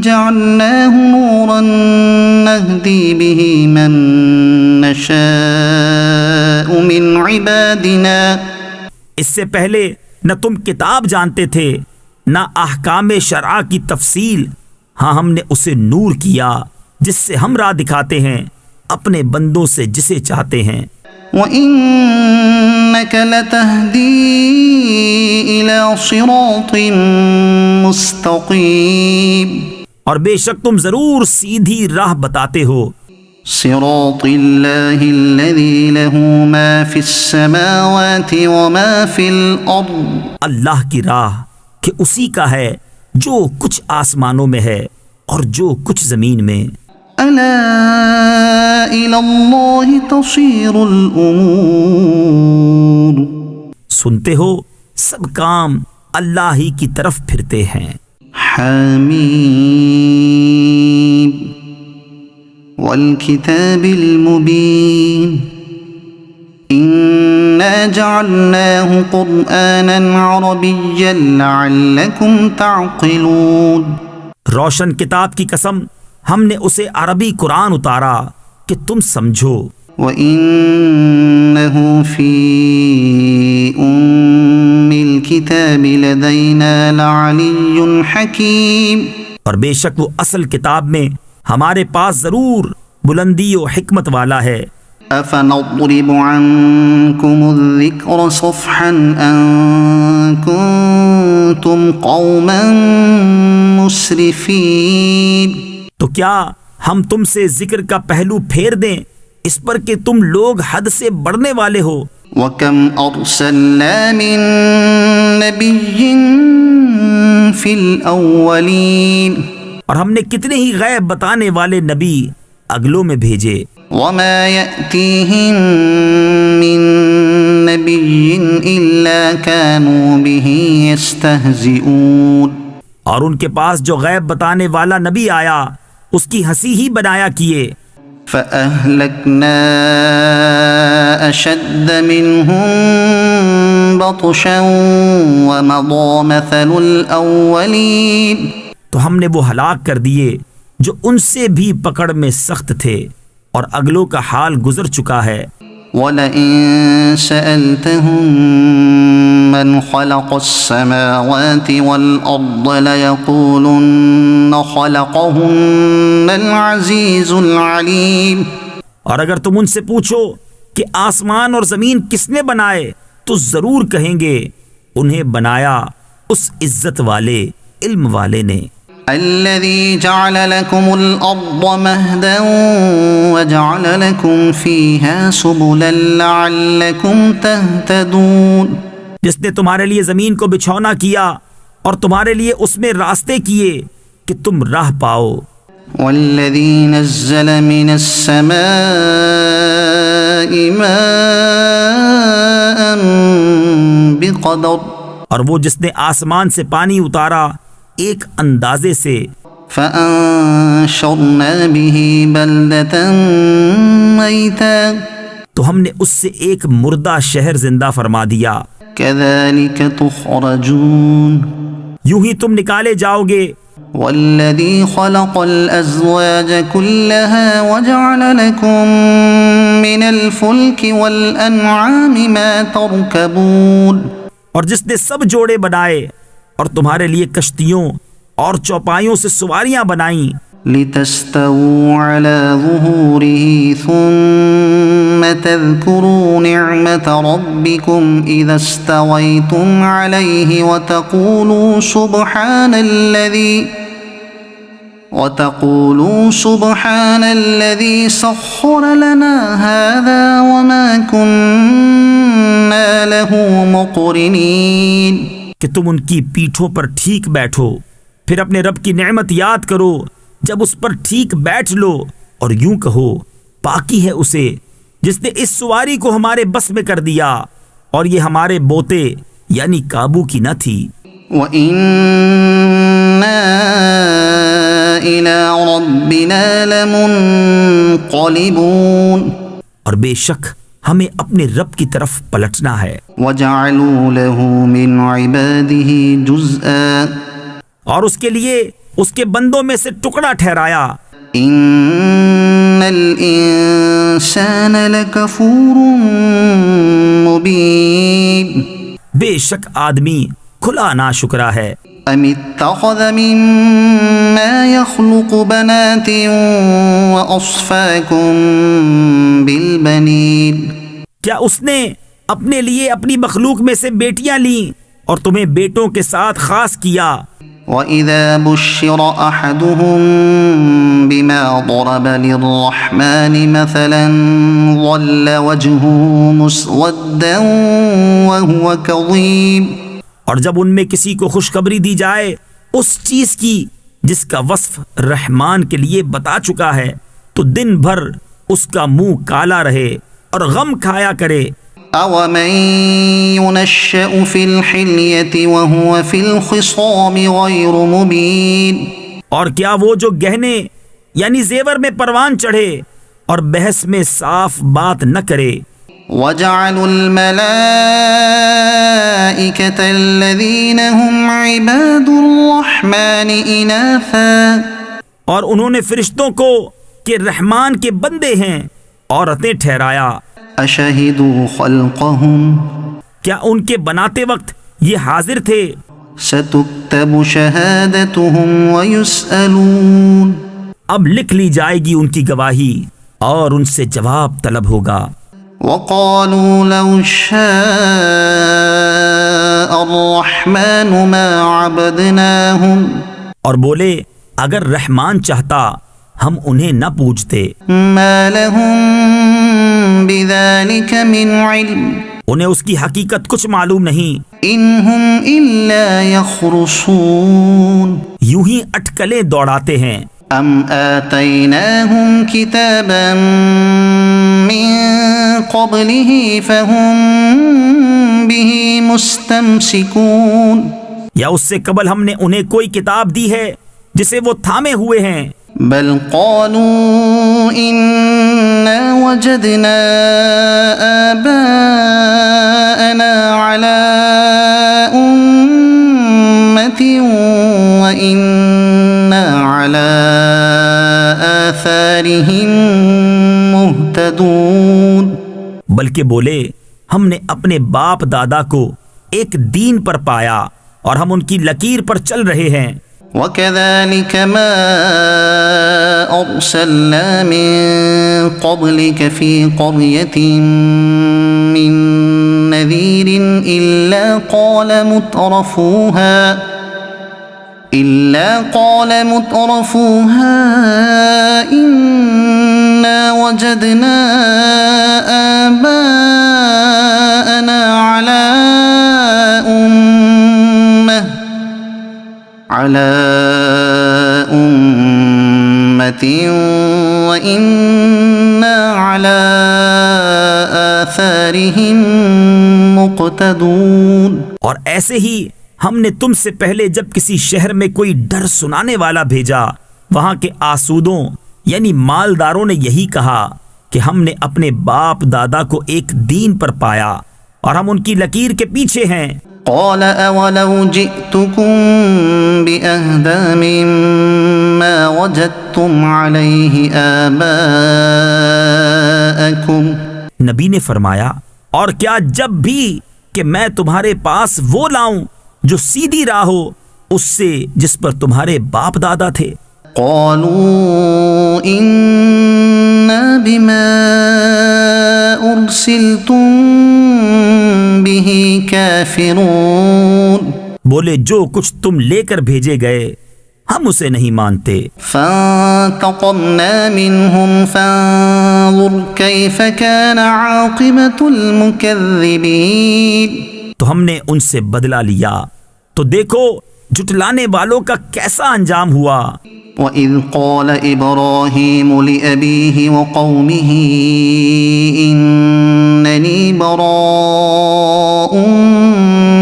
جَعَلْنَاهُ نُورًا نَهْدِي بِهِ مَن نَّشَاءُ مِنْ عِبَادِنَا. اس سے پہلے نہ تم کتاب جانتے تھے نہ احکام شرع کی تفصیل، ہاں ہم نے اسے نور کیا جس سے ہم راہ دکھاتے ہیں اپنے بندوں سے جسے چاہتے ہیں. وَإِنَّكَ لَتَهْدِي إِلَى صِرَاطٍ مُسْتَقِيمٍ. اور بے شک تم ضرور سیدھی راہ بتاتے ہو. صِرَاطِ اللَّهِ الَّذِي لَهُ مَا فِي السَّمَاوَاتِ وَمَا فِي الْأَرْضِ. اللہ کی راہ کہ اسی کا ہے جو کچھ آسمانوں میں ہے اور جو کچھ زمین میں. أَلَا إِلَى اللَّهِ تَصِيرُ الْأُمُورُ. سنتے ہو سب کام اللہ ہی کی طرف پھرتے ہیں. حمیم والکتاب المبین إنا جعلناه قرآنا عربيا لعلكم تعقلون. روشن کتاب کی قسم ہم نے اسے عربی قرآن اتارا کہ تم سمجھو. وَإِنَّهُ فِي أُمِّ الْكِتَابِ لَدَيْنَا لَعَلِيٌّ حَكِيمٌ. اور بے شک وہ اصل کتاب میں ہمارے پاس ضرور بلندی و حکمت والا ہے. أفنضرب عنكم الذكر صفحا أن كنتم قوما مسرفين؟ تو کیا ہم تم سے ذکر کا پہلو پھیر دیں اس پر کہ تم لوگ حد سے بڑھنے والے ہو؟ وَكَمْ أَرْسَلْنَا مِن نَبِيٍّ فِي الْأَوَّلِينَ، اور ہم نے کتنے ہی غیب بتانے والے نبی اگلوں میں بھیجے۔ وَمَا يَأْتِيهِم مِّن نَبِيٍّ إِلَّا كَانُوا بِهِ يَسْتَهْزِئُونَ، اور ان کے پاس جو غیب بتانے والا نبی آیا اس کی ہنسی ہی بنایا کیے۔ فَأَهْلَكْنَا أَشَدَّ مِنْهُمْ بَطْشًا وَمَضَىٰ مَثَلُ الْأَوَّلِينَ، تو ہم نے وہ ہلاک کر دیے جو ان سے بھی پکڑ میں سخت تھے، اور اگلوں کا حال گزر چکا ہے۔ وَلَئِن سَأَلْتَهُم مَّنْ خَلَقَ السَّمَاوَاتِ وَالْأَرْضَ لَيَقُولُنَّ خَلَقَهُنَّ الْعَزِيزُ الْعَلِيمُ، اور اگر تم ان سے پوچھو کہ آسمان اور زمین کس نے بنائے تو ضرور کہیں گے انہیں بنایا اس عزت والے علم والے نے۔ الذي جعل لكم الأرض مهدا وجعل لكم فيها سبلا لعلكم تهتدون، جس نے تمہارے لیے زمین کو بچھونا کیا اور تمہارے لیے اس میں راستے کیے کہ تم راہ پاؤ۔ والذي نزل من السماء ماء بقدر، اور وہ جس نے آسمان سے پانی اتارا ایک اندازے سے، فأنشرنا به بلدة ميتا، تو ہم نے اس سے ایک مردہ شہر زندہ فرما دیا۔ كذلك تخرجون، یوں ہی تم نکالے جاؤ گے۔ والذي خلق الأزواج كلها وجعل لكم من الفلك والأنعام ما تركبون، اور جس نے سب جوڑے بنائے اور تمہارے لیے کشتیوں اور چوپایوں سے سواریاں بنائیں، لتستووا على ظهوره ثم تذكروا نعمة ربكم إذا استويتم عليه وتقولوا سبحان الذي سخر لنا هذا وما كنا له مقرنين، کہ تم ان کی پیٹھوں پر ٹھیک بیٹھو، پھر اپنے رب کی نعمت یاد کرو جب اس پر ٹھیک بیٹھ لو، اور یوں کہو پاکی ہے اسے جس نے اس سواری کو ہمارے بس میں کر دیا اور یہ ہمارے بوتے یعنی قابو کی نہ تھی۔ وَإِنَّا إِلَىٰ رَبِّنَا لَمُنقَلِبُونَ، اور بے شک ہمیں اپنے رب کی طرف پلٹنا ہے۔ وَجَعَلُوا لَهُ مِنْ عِبَادِهِ جُزْءًا، اور اس کے لیے اس کے بندوں میں سے ٹکڑا ٹھہرایا۔ إِنَّ الْإِنسَانَ لَكَفُورٌ مُبِينٌ، بے شک آدمی کھلا ناشکرا ہے۔ أَمِ اتَّخَذَ مِمَّا يَخْلُقُ بَنَاتٍ وَأَصْفَاكُم بِالْبَنِينَ، کیا اس نے اپنے لیے اپنی مخلوق میں سے بیٹیاں لیں اور تمہیں بیٹوں کے ساتھ خاص کیا۔ وَإِذَا بُشِّرَ أَحَدُهُم بِمَا ضَرَبَ لِلرَّحْمَنِ مَثَلًا ظَلَّ وَجْهُهُ مُسْوَدًّا وَهُوَ كَظِيمٌ، اور جب ان میں کسی کو خوشخبری دی جائے اس چیز کی جس کا وصف رحمان کے لیے بتا چکا ہے تو دن بھر اس کا منہ کالا رہے اور غم کھایا کرے۔ أَوَمَن يُنَشَّأُ فِي الْحِلْيَةِ وَهُوَ فِي الْخِصَامِ غَيْرُ مُبِينٍ، اور کیا وہ جو گہنے یعنی زیور میں پروان چڑھے اور بحث میں صاف بات نہ کرے۔ وَجَعَلُوا الْمَلَائِكَةَ الَّذِينَ هُمْ عِبَادُ الرَّحْمَنِ إِنَاثًا، اور انہوں نے فرشتوں کو کہ رحمان کے بندے ہیں عورتیں ٹھہرایا۔ أَشَهِدُوا خَلْقَهُمْ، کیا ان کے بناتے وقت یہ حاضر تھے؟ سَتُكْتَبُ شَهَادَتُهُمْ وَيُسْأَلُونَ، اب لکھ لی جائے گی ان کی گواہی اور ان سے جواب طلب ہوگا۔ وقالوا لو شاء الرحمن ما عبدناهم اور بولے اگر رحمان چاہتا ہم انہیں نہ پوجتے، ما لهم بذلك من علم انہیں اس کی حقیقت کچھ معلوم نہیں، ان هم الا يخرصون یوں ہی اٹکلیں دوڑاتے ہیں۔ ام آتيناهم كتابا من قبله فهم به مستمسكون یا اس سے قبل ہم نے انہیں کوئی کتاب دی ہے جسے وہ تھامے ہوئے ہیں؟ بل قالوا إنا وجدنا آباءنا على أمة وإنا على آثارهم مهتدون بلکہ بولے ہم نے اپنے باپ دادا کو ایک دین پر پایا اور ہم ان کی لکیر پر چل رہے ہیں۔ وَكَذَلِكَ مَا أَرْسَلْنَا مِن قَبْلِكَ فِي قَرْيَةٍ مِّن نَّذِيرٍ إِلَّا قَالَ مُتْرَفُوهَا إِنَّا وَجَدْنَا آبَاءَنَا عَلَى أمة وإنا على آثارهم مقتدون اور ایسے ہی ہم نے تم سے پہلے جب کسی شہر میں کوئی ڈر سنانے والا بھیجا، وہاں کے آسودوں یعنی مالداروں نے یہی کہا کہ ہم نے اپنے باپ دادا کو ایک دین پر پایا اور ہم ان کی لکیر کے پیچھے ہیں۔ قال أولو جئتكم بأهدى مما وجدتم عليه آباءكم نبی نے فرمایا اور کیا جب بھی کہ میں تمہارے پاس وہ لاؤں جو سیدھی راہ ہو اس سے جس پر تمہارے باپ دادا تھے؟ قالوا إنا بما أرسلتم به كافرون بولے جو کچھ تم لے کر بھیجے گئے ہم اسے نہیں مانتے۔ فانتقمنا منهم فانظر كيف كان عاقبة المكذبين تو ہم نے ان سے بدلہ لیا تو دیکھو جھٹلانے والوں کا کیسا انجام ہوا۔ وَإِذْ قَالَ إِبْرَاهِيمُ لِأَبِيهِ وَقَوْمِهِ إِنَّنِي بَرَاءٌ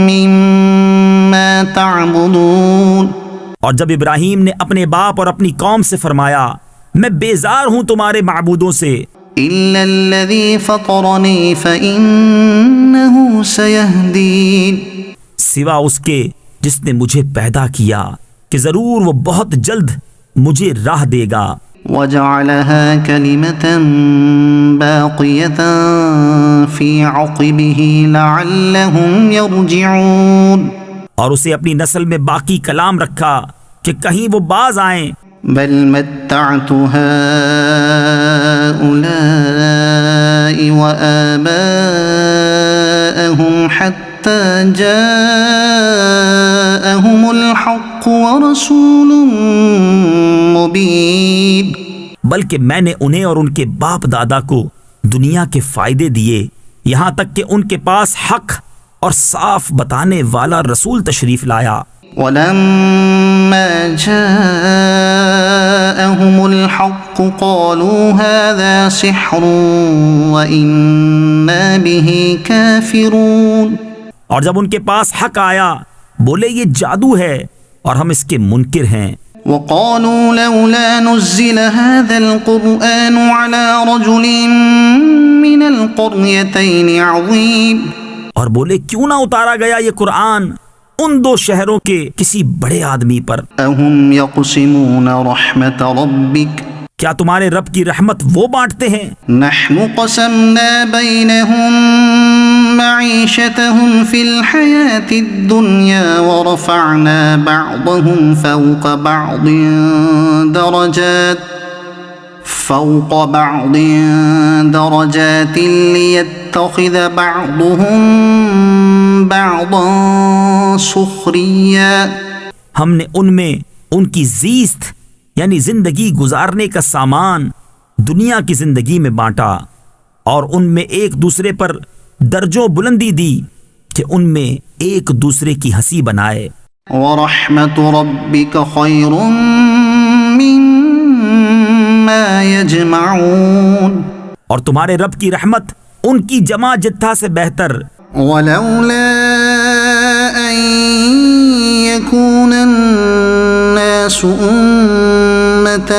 مِّمَّا تَعْبُدُونَ اور جب ابراہیم نے اپنے باپ اور اپنی قوم سے فرمایا میں بیزار ہوں تمہارے معبودوں سے، إِلَّا الَّذِي فَطَرَنِي فَإِنَّهُ سَيَهْدِينِ سوا اس کے جس نے مجھے پیدا کیا کہ ضرور وہ بہت جلد مجھے راہ دے گا۔ وَجَعَلَهَا كَلِمَةً بَاقِيَةً فِي عَقِبِهِ لَعَلَّهُمْ يَرْجِعُونَ اور اسے اپنی نسل میں باقی کلام رکھا کہ کہیں وہ باز آئیں۔ بل متعت هؤلاء وآباءهم حتى جاءهم الحق ورسول مبين بلکہ میں نے انہیں اور ان کے باپ دادا کو دنیا کے فائدے دیے یہاں تک کہ ان کے پاس حق اور صاف بتانے والا رسول تشریف لایا۔ ولما جاءهم الحق قالوا هذا سحر وإنا به كافرون اور جب ان کے پاس حق آیا بولے یہ جادو ہے اور ہم اس کے منکر ہیں۔ وقالوا لولا نزل هذا القرآن على رجل من القريتين عظيم اور بولے کیوں نہ اتارا گیا یہ قرآن ان دو شہروں کے کسی بڑے آدمی پر؟ اهم يقسمون رحمت ربك کیا تمہارے رب کی رحمت وہ بانٹتے ہیں؟ نحن قسمنا بينهم معيشتهم في الحياة الدنيا ورفعنا بعضهم فوق بعض درجات فوق بعض درجات ليتخذ بعضهم بعضا سخريا. ہم نے ان میں ان کی زیست یعنی زندگی گزارنے کا سامان دنیا کی زندگی میں بانٹا اور ان میں ایک دوسرے پر درجوں بلندی دی کہ ان میں ایک دوسرے کی ہنسی بنائے. وَرَحْمَةُ رَبِّكَ خَيْرٌ مِّمَّا يَجْمَعُونَ. اور تمہارے رب کی رحمت ان کی جمع جتھا سے بہتر. وَلَوْلَا أَن يَكُونَ النَّاسُ أُمَّةً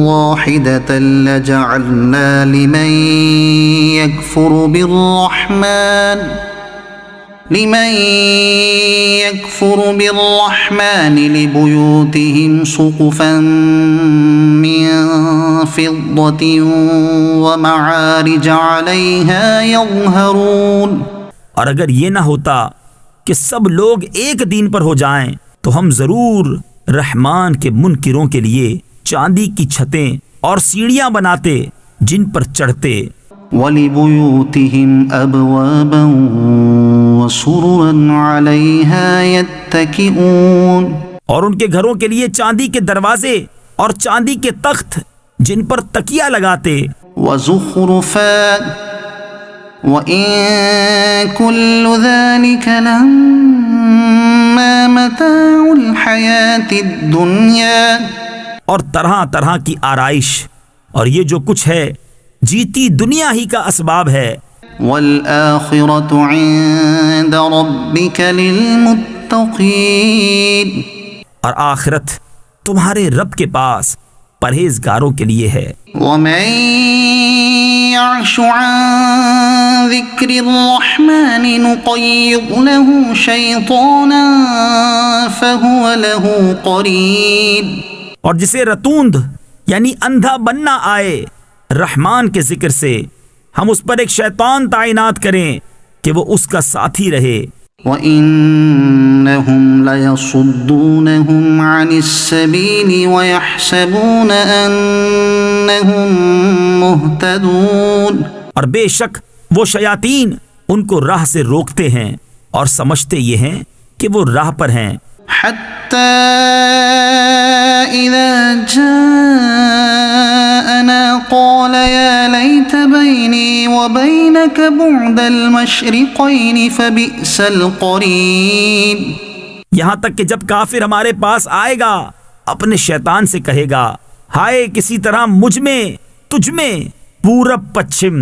وَاحِدَةً لَجَعَلْنَا لِمَن يَكْفُرُ بِالرَّحْمَنِ لِبُيُوتِهِمْ سُقُفًا مِّن فِضَّةٍ وَمَعَارِجَ عَلَيْهَا يَظْهَرُونَ. اور اگر یہ نہ ہوتا کہ سب لوگ ایک دین پر ہو جائیں تو ہم ضرور رحمان کے منکروں کے لیے چاندی کی چھتیں اور سیڑھیاں بناتے جن پر چڑھتے. وَلِبُيُوتِهِمْ أَبْوَابًا وَسُرُرًا عَلَيْهَا يَتَّكِئُونَ. اور ان کے گھروں کے لیے چاندی کے دروازے اور چاندی کے تخت جن پر تکیہ لگاتے. وَزُخْرُفًا وَإِن كُلُّ ذَلِكَ لَمَّا مَتَاعُ الْحَيَاةِ الدُّنْيَا. اور طرح طرح کی آرائش اور یہ جو کچھ ہے جیتی دنیا ہی کا اسباب ہے. وَالْآخِرَةُ عِندَ رَبِّكَ لِلْمُتَّقِينَ. اور آخرت تمہارے رب کے پاس پرہیزگاروں کے لیے ہے. وَمَن يَعْشُ عَن ذِكْرِ الرَّحْمَنِ نُقَيِّضْ لَهُ شَيْطَانًا فَهُوَ لَهُ قَرِينٌ. اور جسے رتوند یعنی اندھا بننا آئے رحمان کے ذکر سے ہم اس پر ایک شیطان تعینات کریں کہ وہ اس کا ساتھی رہے. وَإِنَّهُمْ لَيَصُدُّونَهُمْ عَنِ السَّبِيلِ وَيَحْسَبُونَ أَنَّهُمْ مُهْتَدُونَ. اور بے شک وہ شیاطین ان کو راہ سے روکتے ہیں اور سمجھتے یہ ہیں کہ وہ راہ پر ہیں. حَتَّى إِذَا جَاءَنَا قَالَ يَا لَيْتَ بَيْنِي وَبَيْنَكَ بُعْدَ الْمَشْرِقَيْنِ فَبِئْسَ الْقَرِينُ. یہاں تک کہ جب کافر ہمارے پاس آئے گا اپنے شیطان سے کہے گا ہائے کسی طرح مجھ میں تجھ میں پورب پچھم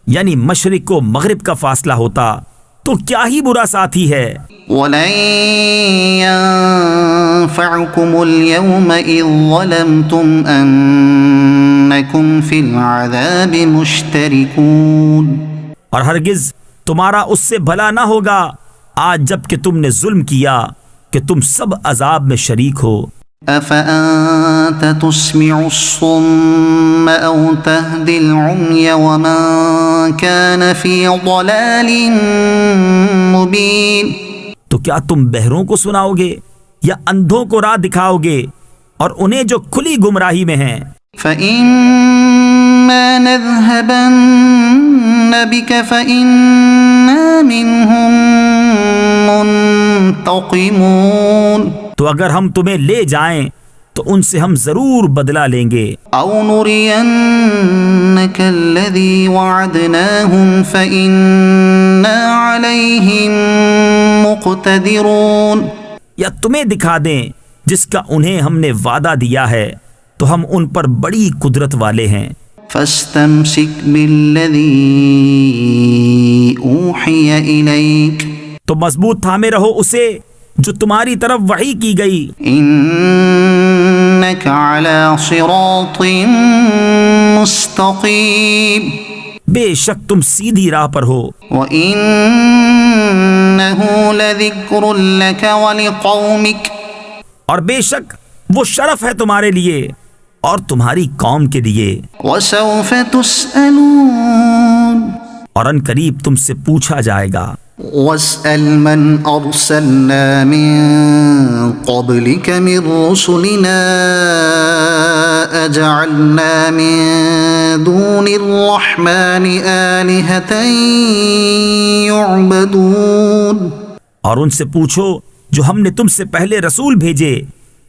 یعنی مشرق و مغرب کا فاصلہ ہوتا تو کیا ہی برا ساتھی ہے. وَلَن يَنفَعُكُمُ الْيَوْمَ إِذ ظَلَمْتُمْ أَنَّكُمْ فِي الْعَذَابِ مُشْتَرِكُونَ. اور ہرگز تمہارا اس سے بھلا نہ ہوگا آج جب کہ تم نے ظلم کیا کہ تم سب عذاب میں شریک ہو. أَفَأَنْتَ تُسْمِعُ الصُّمَّ أَوْ تَهْدِي الْعُمْيَ وَمَنْ كَانَ فِي ضَلَالٍ مُبِينٍ. تو کیا تم بہروں کو سناؤ گے یا اندھوں کو راہ دکھاؤ گے اور انہیں جو کھلی گمراہی میں ہیں. فَإِمَّا نَذْهَبَنَّ بِكَ فَإِنَّا مِنْهُمْ مُنْتَقِمُونَ. تو اگر ہم تمہیں لے جائیں تو ان سے ہم ضرور بدلہ لیں گے. أَوْ نُرِيَنَّكَ الَّذِي وَعَدْنَاهُمْ فَإِنَّا عَلَيْهِمْ مُقْتَدِرُونَ. یا تمہیں دکھا دیں جس کا انہیں ہم نے وعدہ دیا ہے تو ہم ان پر بڑی قدرت والے ہیں. فَاسْتَمْسِكْ بِالَّذِي أُوحِيَ إِلَيْكَ. تو مضبوط تھامے رہو اسے جو تمہاری طرف وحی کی گئی. إِنَّكَ عَلَى صِرَاطٍ مُسْتَقِيمٍ. بے شک تم سیدھی راہ پر ہو. وَإِنَّهُ لَذِكْرٌ لَكَ وَلِقَوْمِكَ. اور بے شک وہ شرف ہے تمہارے لیے اور تمہاری قوم کے لیے. وَسَوْفَ تُسْأَلُونَ. اور ان قریب تم سے پوچھا جائے گا. وَاسْأَلْ مَنْ أَرْسَلْنَا مِن قبلك من رسلنا أجعلنا من دون الرحمن آلهة يعبدون. اور ان سے پوچھو جو ہم نے تم سے پہلے رسول بھیجے،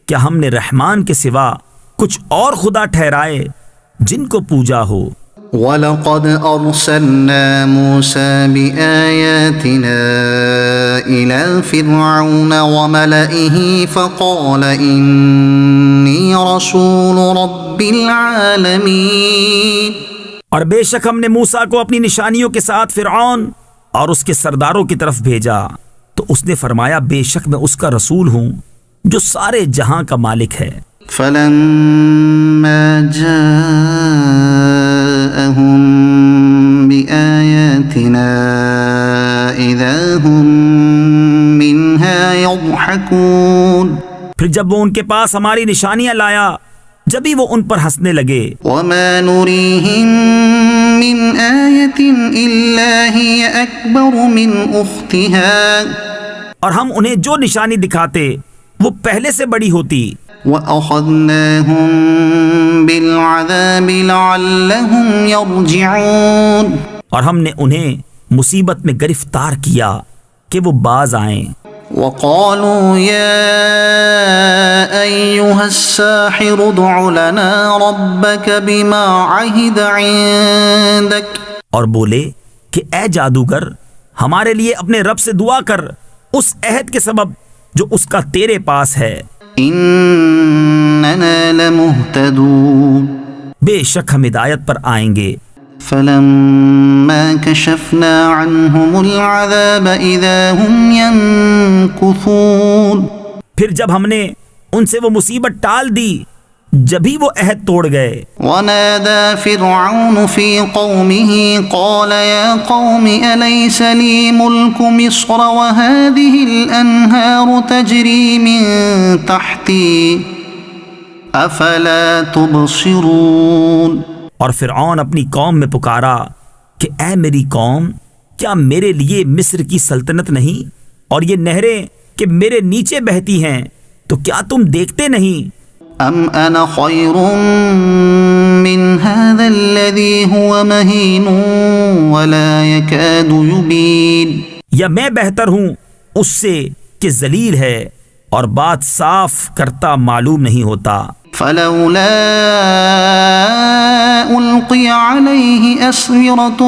کیا ہم نے رحمان کے سوا کچھ اور خدا ٹھہرائے جن کو پوجا ہو؟ وَلَقَدْ أَرْسَلْنَا مُوسَى بِآيَاتِنَا إِلَى فِرْعَوْنَ وَمَلَئِهِ فَقَالَ إِنِّي رَسُولُ رَبِّ الْعَالَمِينَ. اور بے شک ہم نے موسیٰ کو اپنی نشانیوں کے ساتھ فرعون اور اس کے سرداروں کی طرف بھیجا، تو اس نے فرمایا بے شک میں اس کا رسول ہوں جو سارے جہاں کا مالک ہے. فَلَمَّا جَاءَهُم بِآيَاتِنَا إِذَا هُم مِّنْهَا يَضْحَكُونَ. پھر جب وہ ان کے پاس ہماری نشانیاں لایا، جبھی وہ ان پر ہنسنے لگے. وَمَا نُرِيهِم مِّنْ آيَةٍ إِلَّا هِيَ أَكْبَرُ مِنْ أُخْتِهَا. اور ہم انہیں جو نشانی دکھاتے وہ پہلے سے بڑی ہوتی. وَأَخَذْنَاهُمْ بِالْعَذَابِ لَعَلَّهُمْ يَرْجِعُونَ. اور ہم نے انہیں مصیبت میں گرفتار کیا کہ وہ باز آئیں. وَقَالُوا يَا أَيُّهَا السَّاحِرُ ادْعُ لَنَا رَبَّكَ بِمَا عَهِدَ عِندَكَ. اور بولے کہ اے جادوگر ہمارے لیے اپنے رب سے دعا کر اس عہد کے سبب جو اس کا تیرے پاس ہے. إِنَّنَا لَمُهْتَدُونَ. بے شک ہم ہدایت پر آئیں گے. فَلَمَّا كَشَفْنَا عَنْهُمُ الْعَذَابَ إِذَا هُمْ يَنكُثُونَ. پھر جب ہم نے ان سے وہ مصیبت ٹال دی، جبھی وہ عہد توڑ گئے. وَنَادَى فِرْعَوْنُ فِي قَوْمِهِ قَالَ يَا قَوْمِ أَلَيْسَ لِي مُلْكُ مِصْرَ وَهَٰذِهِ الْأَنْهَارُ تَجْرِي مِن تَحْتِي أَفَلَا تُبْصِرُونَ. اور فرعون اپنی قوم میں پکارا کہ اے میری قوم، کیا میرے لیے مصر کی سلطنت نہیں اور یہ نہریں کہ میرے نیچے بہتی ہیں، تو کیا تم دیکھتے نہیں؟ أَمْ أَنَا خَيْرٌ مِّنْ هَٰذَا الَّذِي هُوَ مَهِينٌ وَلَا يَكَادُ يُبِينُ. یا میں بہتر ہوں اس سے کہ ذلیل ہے اور بات صاف کرتا معلوم نہیں ہوتا. فَلَوْلَا أُلْقِيَ عَلَيْهِ أَسْوِرَةٌ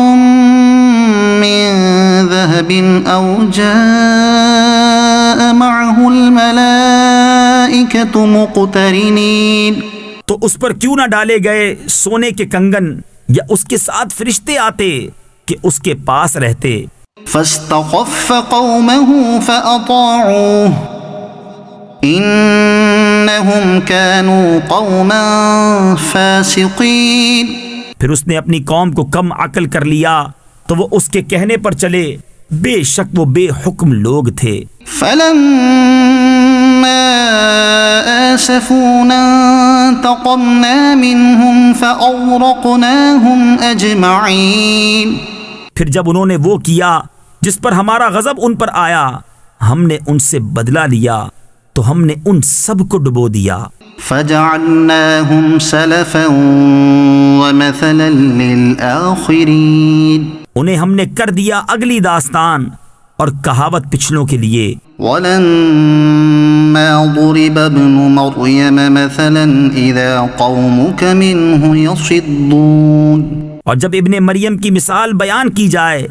مِّن ذَهَبٍ أَوْ جَاءَ مَعَهُ الْمَلَائِكَةُ مُقْتَرِنِينَ. تو اس پر کیوں نہ ڈالے گئے سونے کے کنگن یا اس کے ساتھ فرشتے آتے کہ اس کے پاس رہتے. فَاسْتَخَفَّ قَوْمَهُ فَأَطَاعُوهُ إِنَّهُمْ كَانُوا قَوْمًا فَاسِقِينَ. پھر اس نے اپنی قوم کو کم عقل کر لیا تو وہ اس کے کہنے پر چلے، بے شک وہ بے حکم لوگ تھے. فَلَمَّا آسَفُونَا انتَقَمْنَا مِنْهُمْ فَأَغْرَقْنَاهُمْ أَجْمَعِينَ. پھر جب انہوں نے وہ کیا جس پر ہمارا غضب ان پر آیا، ہم نے ان سے بدلہ لیا تو ہم نے ان سب کو ڈبو دیا. فَجَعَلْنَاهُمْ سَلَفًا وَمَثَلًا لِلْآخِرِينَ. انہیں ہم نے کر دیا اگلی داستان اور کہاوت پچھلوں کے لیے. وَلَمَّا ضُرِبَ ابْنُ مَرْيَمَ مَثَلًا إِذَا قَوْمُكَ مِنْهُ يَصِدُّونَ. اور جب ابن مریم کی مثال بیان کی جائے،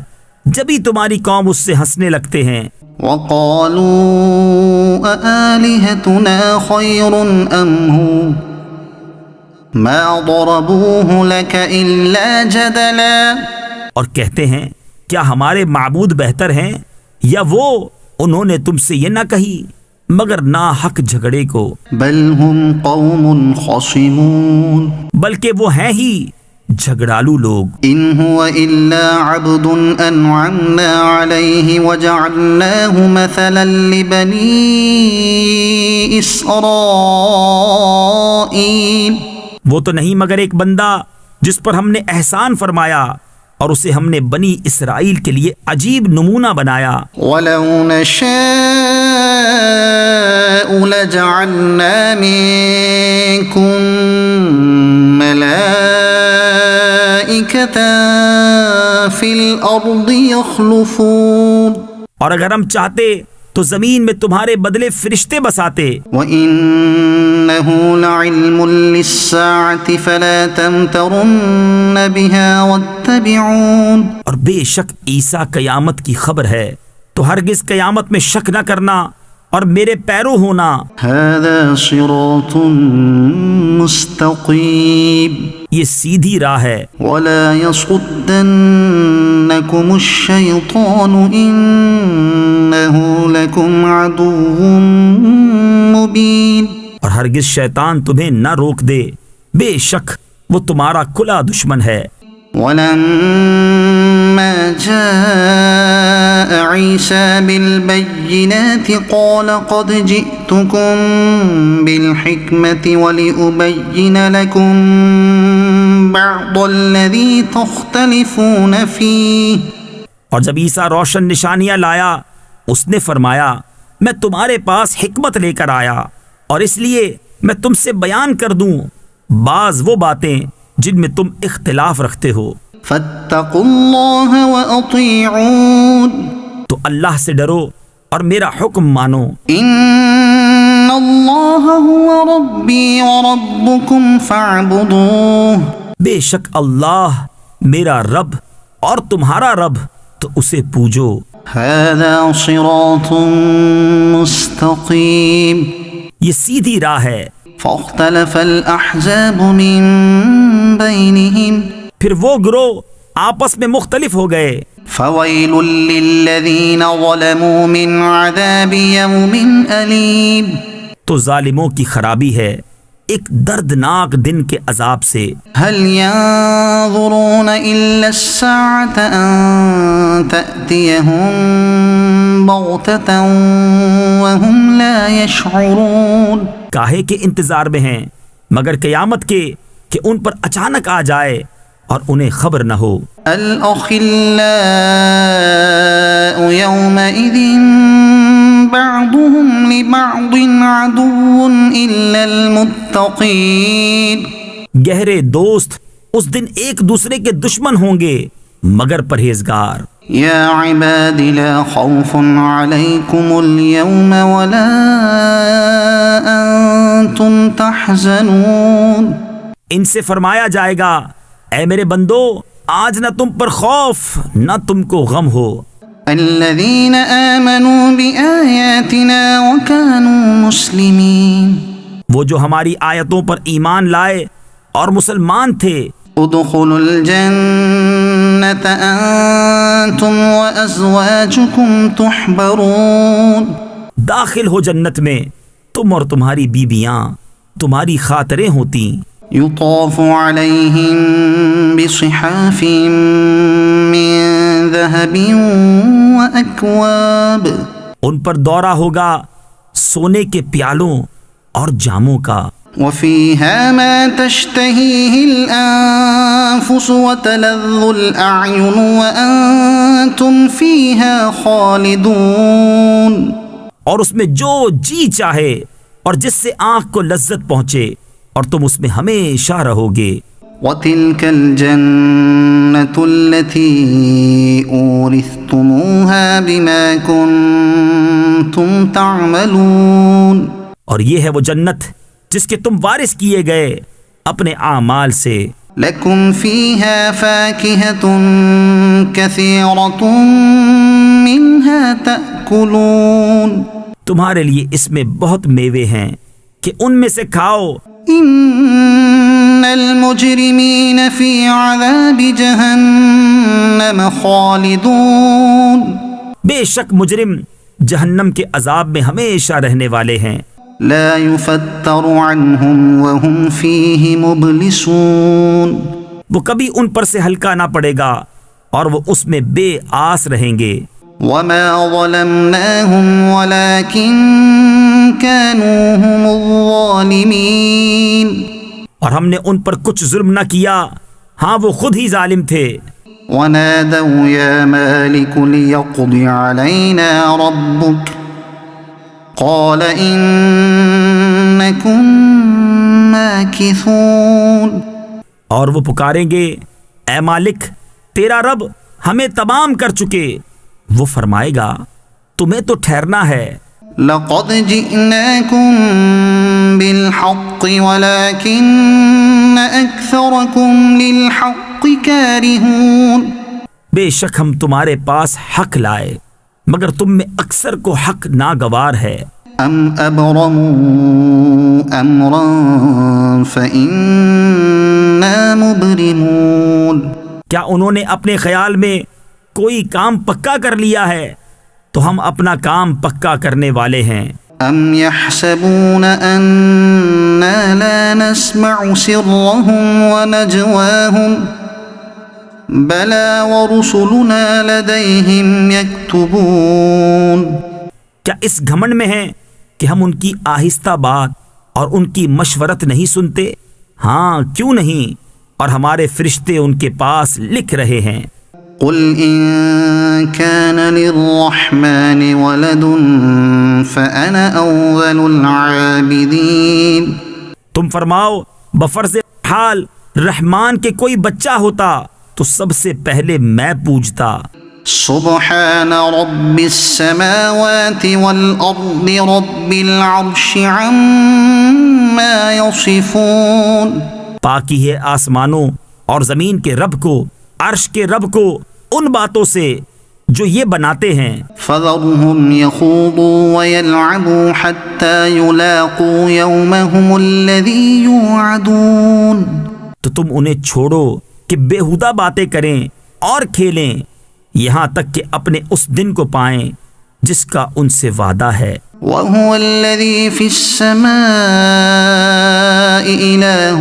جبھی تمہاری قوم اس سے ہنسنے لگتے ہیں. وَقَالُوا أَآلِهَتُنَا خَيْرٌ أَمْ هُوَ مَا ضَرَبُوهُ لَكَ إِلَّا جَدَلًا. اور کہتے ہیں کیا ہمارے معبود بہتر ہیں یا وہ، انہوں نے تم سے یہ نہ کہی مگر ناحق جھگڑے کو. بَلْ هُمْ قَوْمٌ خَصِمُونَ. بلکہ وہ ہیں ہی جھگڑالو لوگ. إِنْ هُوَ إِلَّا عَبْدٌ أَنْعَمْنَا عَلَيْهِ وَجَعَلْنَاهُ مَثَلًا لِبَنِي إِسْرَائِيلَ. وہ تو نہیں مگر ایک بندہ جس پر ہم نے احسان فرمایا اور اسے ہم نے بنی اسرائیل کے لیے عجیب نمونہ بنایا. وَلَوْ نَشَاءُ لَجَعَلْنَا مِنكُم مَلَائِكَةً فِي الْأَرْضِ يَخْلُفُونَ. اور اگر ہم چاہتے تو زمین میں تمہارے بدلے فرشتے بساتے. وَإِنَّهُ لَعِلْمٌ لِلسَّاعَةِ فَلَا تَمْتَرُنَّ بِهَا وَاتَّبِعُونَ. اور بے شک عیسیٰ قیامت کی خبر ہے، تو ہرگز قیامت میں شک نہ کرنا اور میرے پیرو ہونا. هَذَا صِرَاطٌ مُسْتَقِيمٌ. یہ سیدھی راہ ہے. وَلَا يَصُدَّنَّكُمُ الشَّيْطَانُ إِنَّهُ لَكُمْ عَدُوٌّ مُبِينٌ. اور ہرگز شیطان تمہیں نہ روک دے، بے شک وہ تمہارا کھلا دشمن ہے. وَلَمَّا جَاءَ عِيسَى بِالْبَيِّنَاتِ قَالَ قَدْ جِئْتُكُم بِالْحِكْمَةِ وَلِأُبَيِّنَ لَكُم بَعْضَ الَّذِي تَخْتَلِفُونَ فِيهِ. اور جب عیسیٰ روشن نشانیاں لایا، اس نے فرمایا میں تمہارے پاس حکمت لے کر آیا، اور اس لیے میں تم سے بیان کر دوں بعض وہ باتیں جن میں تم اختلاف رکھتے ہو. فَاتَّقُوا اللَّهَ وَأَطِيعُونِ. تو اللہ سے ڈرو اور میرا حکم مانو. إِنَّ اللَّهَ هُوَ رَبِّي وَرَبُّكُمْ فَاعْبُدُوهُ. بے شک اللہ میرا رب اور تمہارا رب، تو اسے پوجو. هَذَا صِرَاطٌ مُسْتَقِيمٌ. یہ سیدھی راہ ہے. فَاخْتَلَفَ الْأَحْزَابُ مِنْ بَيْنِهِمْ. پھر وہ گروہ آپس میں مختلف ہو گئے. فَوَيْلٌ لِّلَّذِينَ ظَلَمُوا مِنْ عَذَابِ يَوْمٍ أَلِيمٍ. تو ظالموں کی خرابی ہے ایک دردناک دن کے عذاب سے. هَلْ يَنظُرُونَ إِلَّا السَّاعَةَ أَن تَأْتِيَهُم بَغْتَةً وَهُمْ لَا يَشْعُرُونَ. کاہے کے انتظار میں ہیں مگر قیامت کے کہ ان پر اچانک آ جائے اور انہیں خبر نہ ہو. الْأَخِلَّاءُ يَوْمَئِذٍ بَعْضُهُمْ لِبَعْضٍ عَدُوٌّ إِلَّا الْمُتَّقِينَ. گہرے دوست اس دن ایک دوسرے کے دشمن ہوں گے مگر پرہیزگار. يَا عِبَادِ لَا خَوْفٌ عَلَيْكُمُ الْيَوْمَ وَلَا أَنْتُمْ تَحْزَنُونَ. ان سے فرمایا جائے گا اے میرے بندو آج نہ تم پر خوف نہ تم کو غم ہو. الذين آمنوا بآياتنا وكانوا مسلمين. وہ جو ہماری آیتوں پر ایمان لائے اور مسلمان تھے. ادخلوا الجنة أنتم وأزواجكم تحبرون. داخل ہو جنت میں تم اور تمہاری بیویاں تمہاری خاطریں ہوتی. يطاف عليهم بصحاف من ذهب وأكواب. ان پر دورہ ہوگا سونے کے پیالوں اور جاموں کا. وفيها ما تشتهيه الأنفس وتلذ الأعين وأنتم فيها خالدون. اور اس میں جو جی چاہے اور جس سے آنکھ کو لذت پہنچے اور تم اس میں ہمیشہ رہو گے. وَتِلْكَ الْجَنَّةُ الَّتِي أُورِثْتُمُوهَا بِمَا كُنْتُمْ تَعْمَلُونَ. اور یہ ہے وہ جنت جس کے تم وارث کیے گئے اپنے اعمال سے. لَكُمْ فِيهَا فَاكِهَةٌ كَثِيرَةٌ مِّنْهَا تَأْكُلُونَ. تمہارے لیے اس میں بہت میوے ہیں کہ ان میں سے کھاؤ. ان المجرمین فی عذاب جہنم خالدون. بے شک مجرم جہنم کے عذاب میں ہمیشہ رہنے والے ہیں. لا يفتر عنهم وهم فیہ مبلسون. وہ کبھی ان پر سے ہلکا نہ پڑے گا اور وہ اس میں بے آس رہیں گے. وما ظلمناهم ولكن كانوا هم الظالمين. اور ہم نے ان پر کچھ ظلم نہ کیا، ہاں وہ خود ہی ظالم تھے. ونادوا يا مالك ليقض علينا ربك قال إنكم ماكثون. اور وہ پکاریں گے اے مالک تیرا رب ہمیں تمام کر چکے. وہ فرمائے گا تمہیں تو ٹھہرنا ہے. لقد جئناكم بالحق ولكن أكثركم للحق كارهون. بے شک ہم تمہارے پاس حق لائے مگر تم میں اکثر کو حق ناگوار ہے. ام ابرموا امرا فإنا مبرمون. کیا انہوں نے اپنے خیال میں کوئی کام پکا کر لیا ہے تو ہم اپنا کام پکا کرنے والے ہیں. ام يحسبون أنا لا نسمع سرهم ونجواهم بلى ورسلنا لديهم يكتبون. کیا اس گھمنڈ میں ہیں کہ ہم ان کی آہستہ بات اور ان کی مشورت نہیں سنتے؟ ہاں کیوں نہیں، اور ہمارے فرشتے ان کے پاس لکھ رہے ہیں. قل إن كان للرحمن ولد فأنا أول العابدين. تم فرماؤ بفرض حال رحمان کے کوئی بچہ ہوتا تو سب سے پہلے میں پوجتا. سبحان رب السماوات والأرض رب العرش عما يصفون. پاکی ہے آسمانوں اور زمین کے رب کو، عرش کے رب کو ان باتوں سے جو یہ بناتے ہیں. فذرهم يخوضوا ويلعبوا حتى يلاقوا يومهم الذي يوعدون. تو تم انہیں چھوڑو کہ بےہودہ باتیں کریں اور کھیلیں یہاں تک کہ اپنے اس دن کو پائیں جس کا ان سے وعدہ ہے. وهو الذي في السماء إله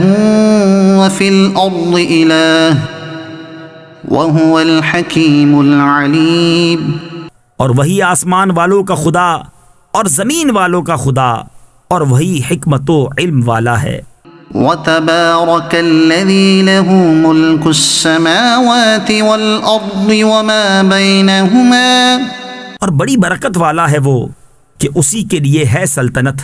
وفي الأرض إله وهو الحكيم العليم. اور وہی آسمان والوں کا خدا اور زمین والوں کا خدا اور وہی حکمت و علم والا ہے. وتبارك الذي له ملك السماوات والأرض وما بينهما. اور بڑی برکت والا ہے وہ کہ اسی کے لیے ہے سلطنت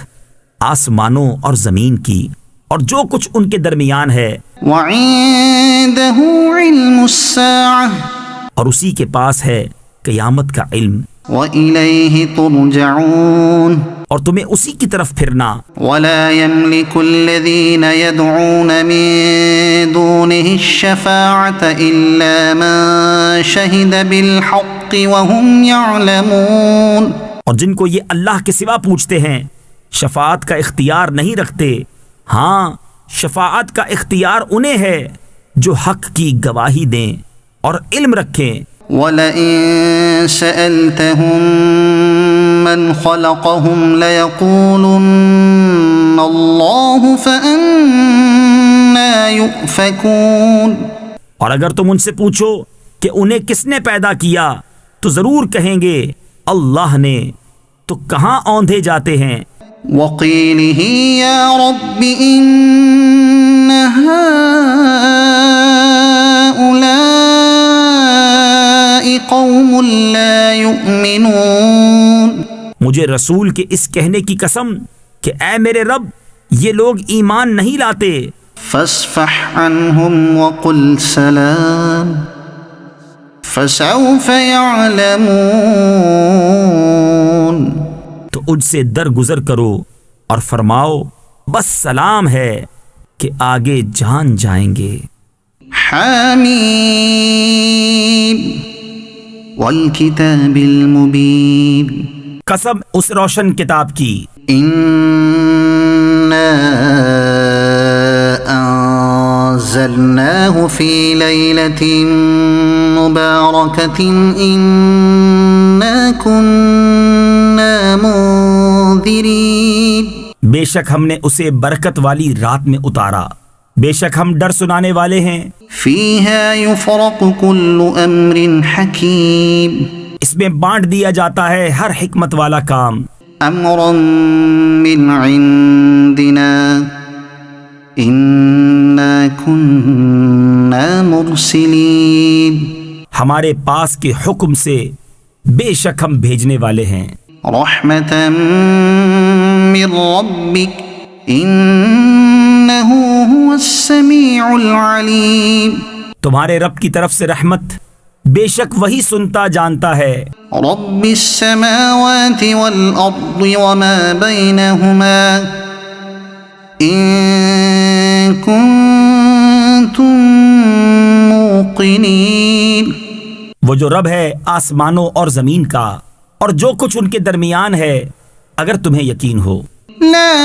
آسمانوں اور زمین کی اور جو کچھ ان کے درمیان ہے. وعنده علم الساعة. اور اسی کے پاس ہے قیامت کا علم. وإليه ترجعون. اور تمہیں اسی کی طرف پھرنا. ولا يملك الذين يدعون من دونه الشفاعة إلا من شهد بالحق وهم يعلمون. اور جن کو یہ اللہ کے سوا پوچھتے ہیں شفاعت کا اختیار نہیں رکھتے، ہاں شفاعت کا اختیار انہیں ہے جو حق کی گواہی دیں اور علم رکھیں. وَلَئِن سَأَلْتَهُم مَّنْ خَلَقَهُمْ لَيَقُولُنَّ اللَّهُ فَأَنَّىٰ يُؤْفَكُونَ. اور اگر تم ان سے پوچھو کہ انہیں کس نے پیدا کیا تو ضرور کہیں گے اللہ نے، تو کہاں اوندھے جاتے ہیں. وَقِيلِهِ يَا رَبِّ إِنَّ هَٰؤُلَاءِ قَوْمٌ لَّا يُؤْمِنُونَ. مجھے رسول کے اس کہنے کی قسم کہ اے میرے رب یہ لوگ ایمان نہیں لاتے. فَاصْفَحْ عَنْهُمْ وَقُلْ سَلَامٌ فَسَوْفَ يَعْلَمُونَ. تو ان سے درگزر کرو اور فرماؤ بس سلام ہے کہ آگے جان جائیں گے. حامیم والکتاب المبین. قسم اس روشن کتاب کی. انا انزلناه في ليلة مباركة انا كنا منذرين. بے شک ہم نے اسے برکت والی رات میں اتارا، بے شک ہم ڈر سنانے والے ہیں. فيها يفرق كل امر حكيم. اس میں بانٹ دیا جاتا ہے ہر حکمت والا کام. امرا من عندنا انا كنا مرسلين. ہمارے پاس کے حکم سے بے شک ہم بھیجنے والے ہیں۔ رحمة من ربك إنه هو السميع العليم۔ تمہارے رب کی طرف سے رحمت، بے شک وہی سنتا جانتا ہے۔ رب السماوات والأرض وما بينهما إن كنتم موقنين۔ وہ جو رب ہے آسمانوں اور زمین کا اور جو کچھ ان کے درمیان ہے، اگر تمہیں یقین ہو۔ لا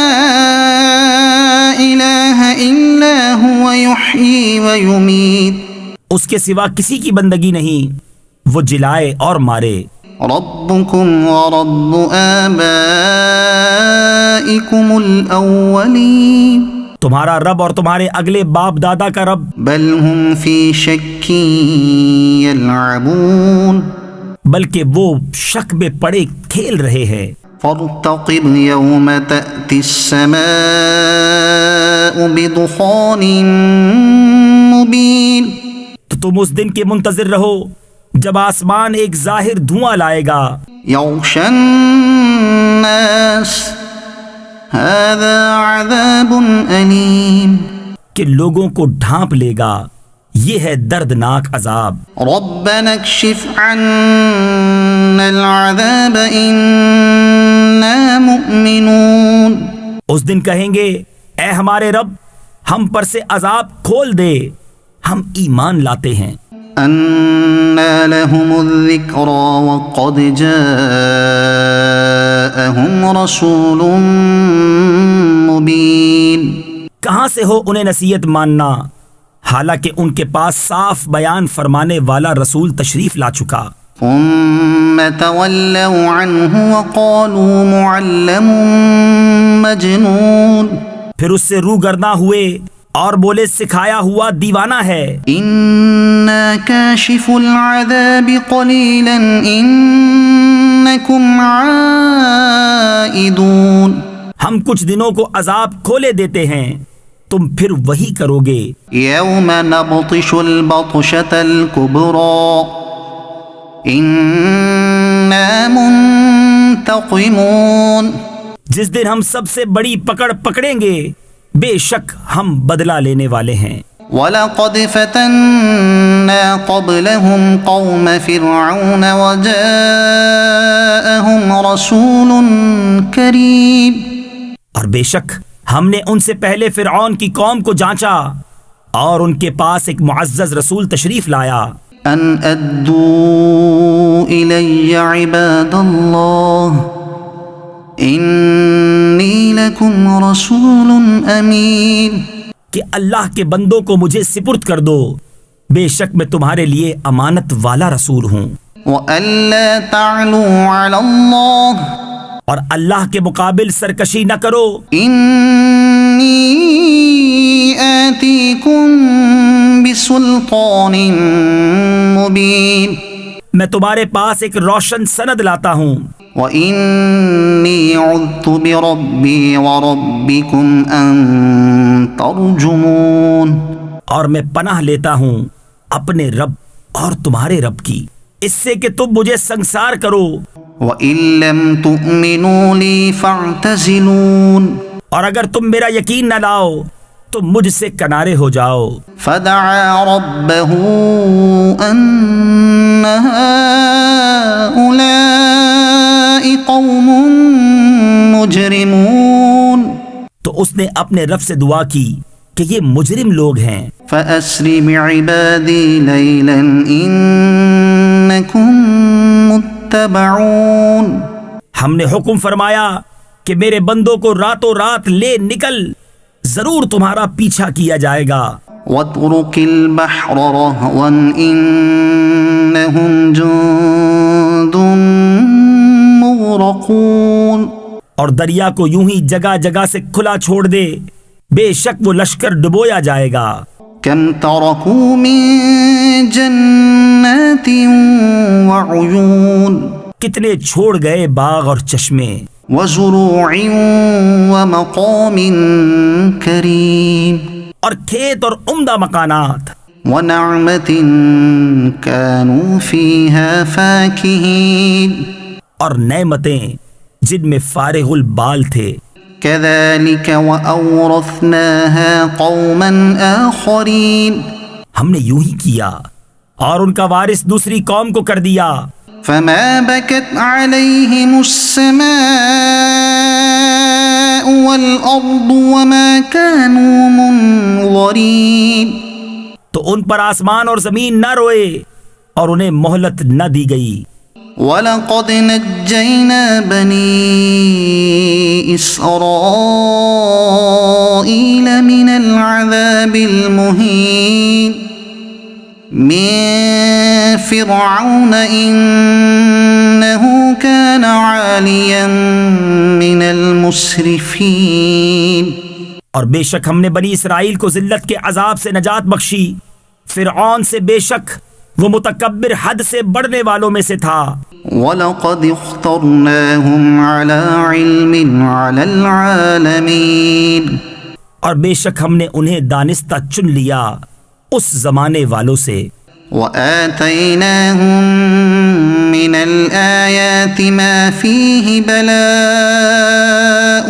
إله إلا هو يحيي ويميت۔ اس کے سوا کسی کی بندگی نہیں، وہ جلائے اور مارے۔ ربكم ورب آبائكم الأولين۔ تمہارا رب اور تمہارے اگلے باپ دادا کا رب، بل هم في شك يلعبون۔ بلکہ وہ شک میں پڑے کھیل رہے ہیں۔ فارتقب يوم تأتي السماء بدخان مبين۔ تو تم اس دن کے منتظر رہو جب آسمان ایک ظاہر دھواں لائے گا۔ يغشى الناس هذا عذاب أليم۔ کہ لوگوں کو ڈھانپ لے گا، یہ ہے دردناک عذاب۔ ربنا اكشف عنا العذاب إنا مؤمنون۔ اس دن کہیں گے، اے ہمارے رب، ہم پر سے عذاب کھول دے، ہم ایمان لاتے ہیں۔ أنى لهم الذكرى وقد جاءهم رسول مبين۔ کہاں سے ہو انہیں نصیحت ماننا، حالانکہ ان کے پاس صاف بیان فرمانے والا رسول تشریف لا چکا۔ ثم تولوا عنه وقالوا معلم مجنون۔ پھر اس سے روگرداں ہوئے اور بولے سکھایا ہوا دیوانہ ہے۔ إنا كاشف العذاب قليلا إنكم عائدون۔ ہم کچھ دنوں کو عذاب کھولے دیتے ہیں، تم پھر وہی کرو گے۔ يوم نبطش البطشة الكبرى إنا منتقمون۔ جس دن ہم سب سے بڑی پکڑ پکڑیں گے، بے شک ہم بدلہ لینے والے ہیں۔ وَلَقَدْ فَتَنَّا قَبْلَهُمْ قَوْمَ فِرْعَوْنَ وَجَاءَهُمْ رَسُولٌ كَرِيمٌ۔ اور بے شک ہم نے ان سے پہلے فرعون کی قوم کو جانچا اور ان کے پاس ایک معزز رسول تشریف لایا۔ أَنْ أَدُّوا إِلَيَّ عِبَادَ اللَّهِ إِنِّي لَكُمْ رَسُولٌ أَمِينٌ۔ کہ اللہ کے بندوں کو مجھے سپرد کر دو، بے شک میں تمہارے لیے امانت والا رسول ہوں۔ وَأَلَّا تَعْلُوا عَلَى اللَّهِ اور اللہ کے مقابل سرکشی نہ کرو۔ إِنِّي آتِيكُم بِسُلْطَانٍ مُبِينٍ۔ میں تمہارے پاس ایک روشن سند لاتا ہوں۔ وَإِنِّي عُذْتُ بِرَبِّي وَرَبِّكُمْ أَن تَرْجُمُونِ۔ اور میں پناہ لیتا ہوں اپنے رب اور تمہارے رب کی، اس سے کہ تم مجھے سنگسار کرو۔ وَإِن لَّمْ تُؤْمِنُوا لِي فَاعْتَزِلُونِ۔ اور اگر تم میرا یقین نہ لاؤ تو مجھ سے کنارے ہو جاؤ۔ فَدَعَا رَبَّهُ أَنَّ هَٰؤُلَاءِ قَوْمٌ مُجْرِمُونَ۔ تو اس نے اپنے رب سے دعا کی کہ یہ مجرم لوگ ہیں۔ فَأَسْرِ بِعِبَادِي لَيْلًا إِنَّكُم مُّتَّبَعُونَ۔ ہم نے حکم فرمایا کہ میرے بندوں کو راتوں رات لے نکل، ضرور تمہارا پیچھا کیا جائے گا۔ وَاتْرُكِ الْبَحْرَ رَهْوًا إِنَّهُمْ جُندٌ مُغْرَقُونَ۔ اور دریا کو یوں ہی جگہ جگہ سے کھلا چھوڑ دے، بے شک وہ لشکر ڈبویا جائے گا۔ كَمْ تَرَكُوا مِن جَنَّاتٍ وَعُيُونٍ۔ کتنے چھوڑ گئے باغ اور چشمے۔ وَزُرُوعٍ وَمَقَامٍ كَرِيمٍ۔ اور کھیت اور عمدہ مکانات۔ ونعمة كانوا فيها فاكهين اور نعمتیں جن میں فارغ البال تھے. كذلك وأورثناها قوما آخرين ہم نے یوں ہی کیا اور ان کا وارث دوسری قوم کو کر دیا. فما بكت عليهم السماء والأرض وما كانوا منظرين تو ان پر آسمان اور زمین نہ روئے اور انہیں مہلت نہ دی گئی. وَلَقَدْ نَجَّيْنَا بَنِي إِسْرَائِيلَ مِنَ الْعَذَابِ الْمُهِينِ مِنْ فِرْعَوْنَ إِنَّهُ كَانَ عَالِيًا مِنَ الْمُسْرِفِينَ اور بے شک ہم نے بنی اسرائیل کو ذلت کے عذاب سے نجات بخشی. فرعون سے بے شک وہ متکبر حد سے بڑھنے والوں میں سے تھا. وَلَقَدِ اخْتَرْنَاهُمْ عَلَى عِلْمٍ عَلَى الْعَالَمِينَ اور بے شک ہم نے انہیں دانستہ چن لیا اس زمانے والوں سے. وَآتَيْنَاهُمْ مِنَ الْآيَاتِ مَا فِيهِ بَلَاءٌ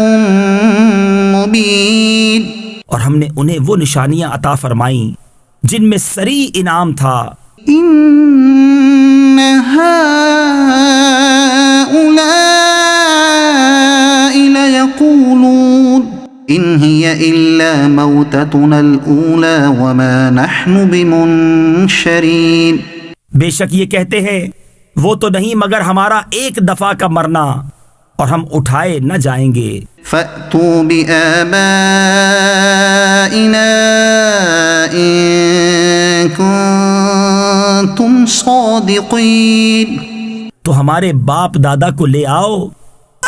مُبِينٌ اور ہم نے انہیں وہ نشانیاں عطا فرمائیں جن میں صریح انعام تھا. إِنَّ هَٰؤُلَاءِ لَيَقُولُونَ إِنْ هِيَ إِلَّا مَوْتَتُنَا الْأُولَىٰ وَمَا نَحْنُ بِمُنشَرِينَ بے شک یہ کہتے ہیں وہ تو نہیں مگر ہمارا ایک دفعہ کا مرنا اور ہم اٹھائے نہ جائیں گے. فَأْتُوا بِآبَائِنَا إِن كُنتُمْ صَادِقِينَ تو ہمارے باپ دادا کو لے آؤ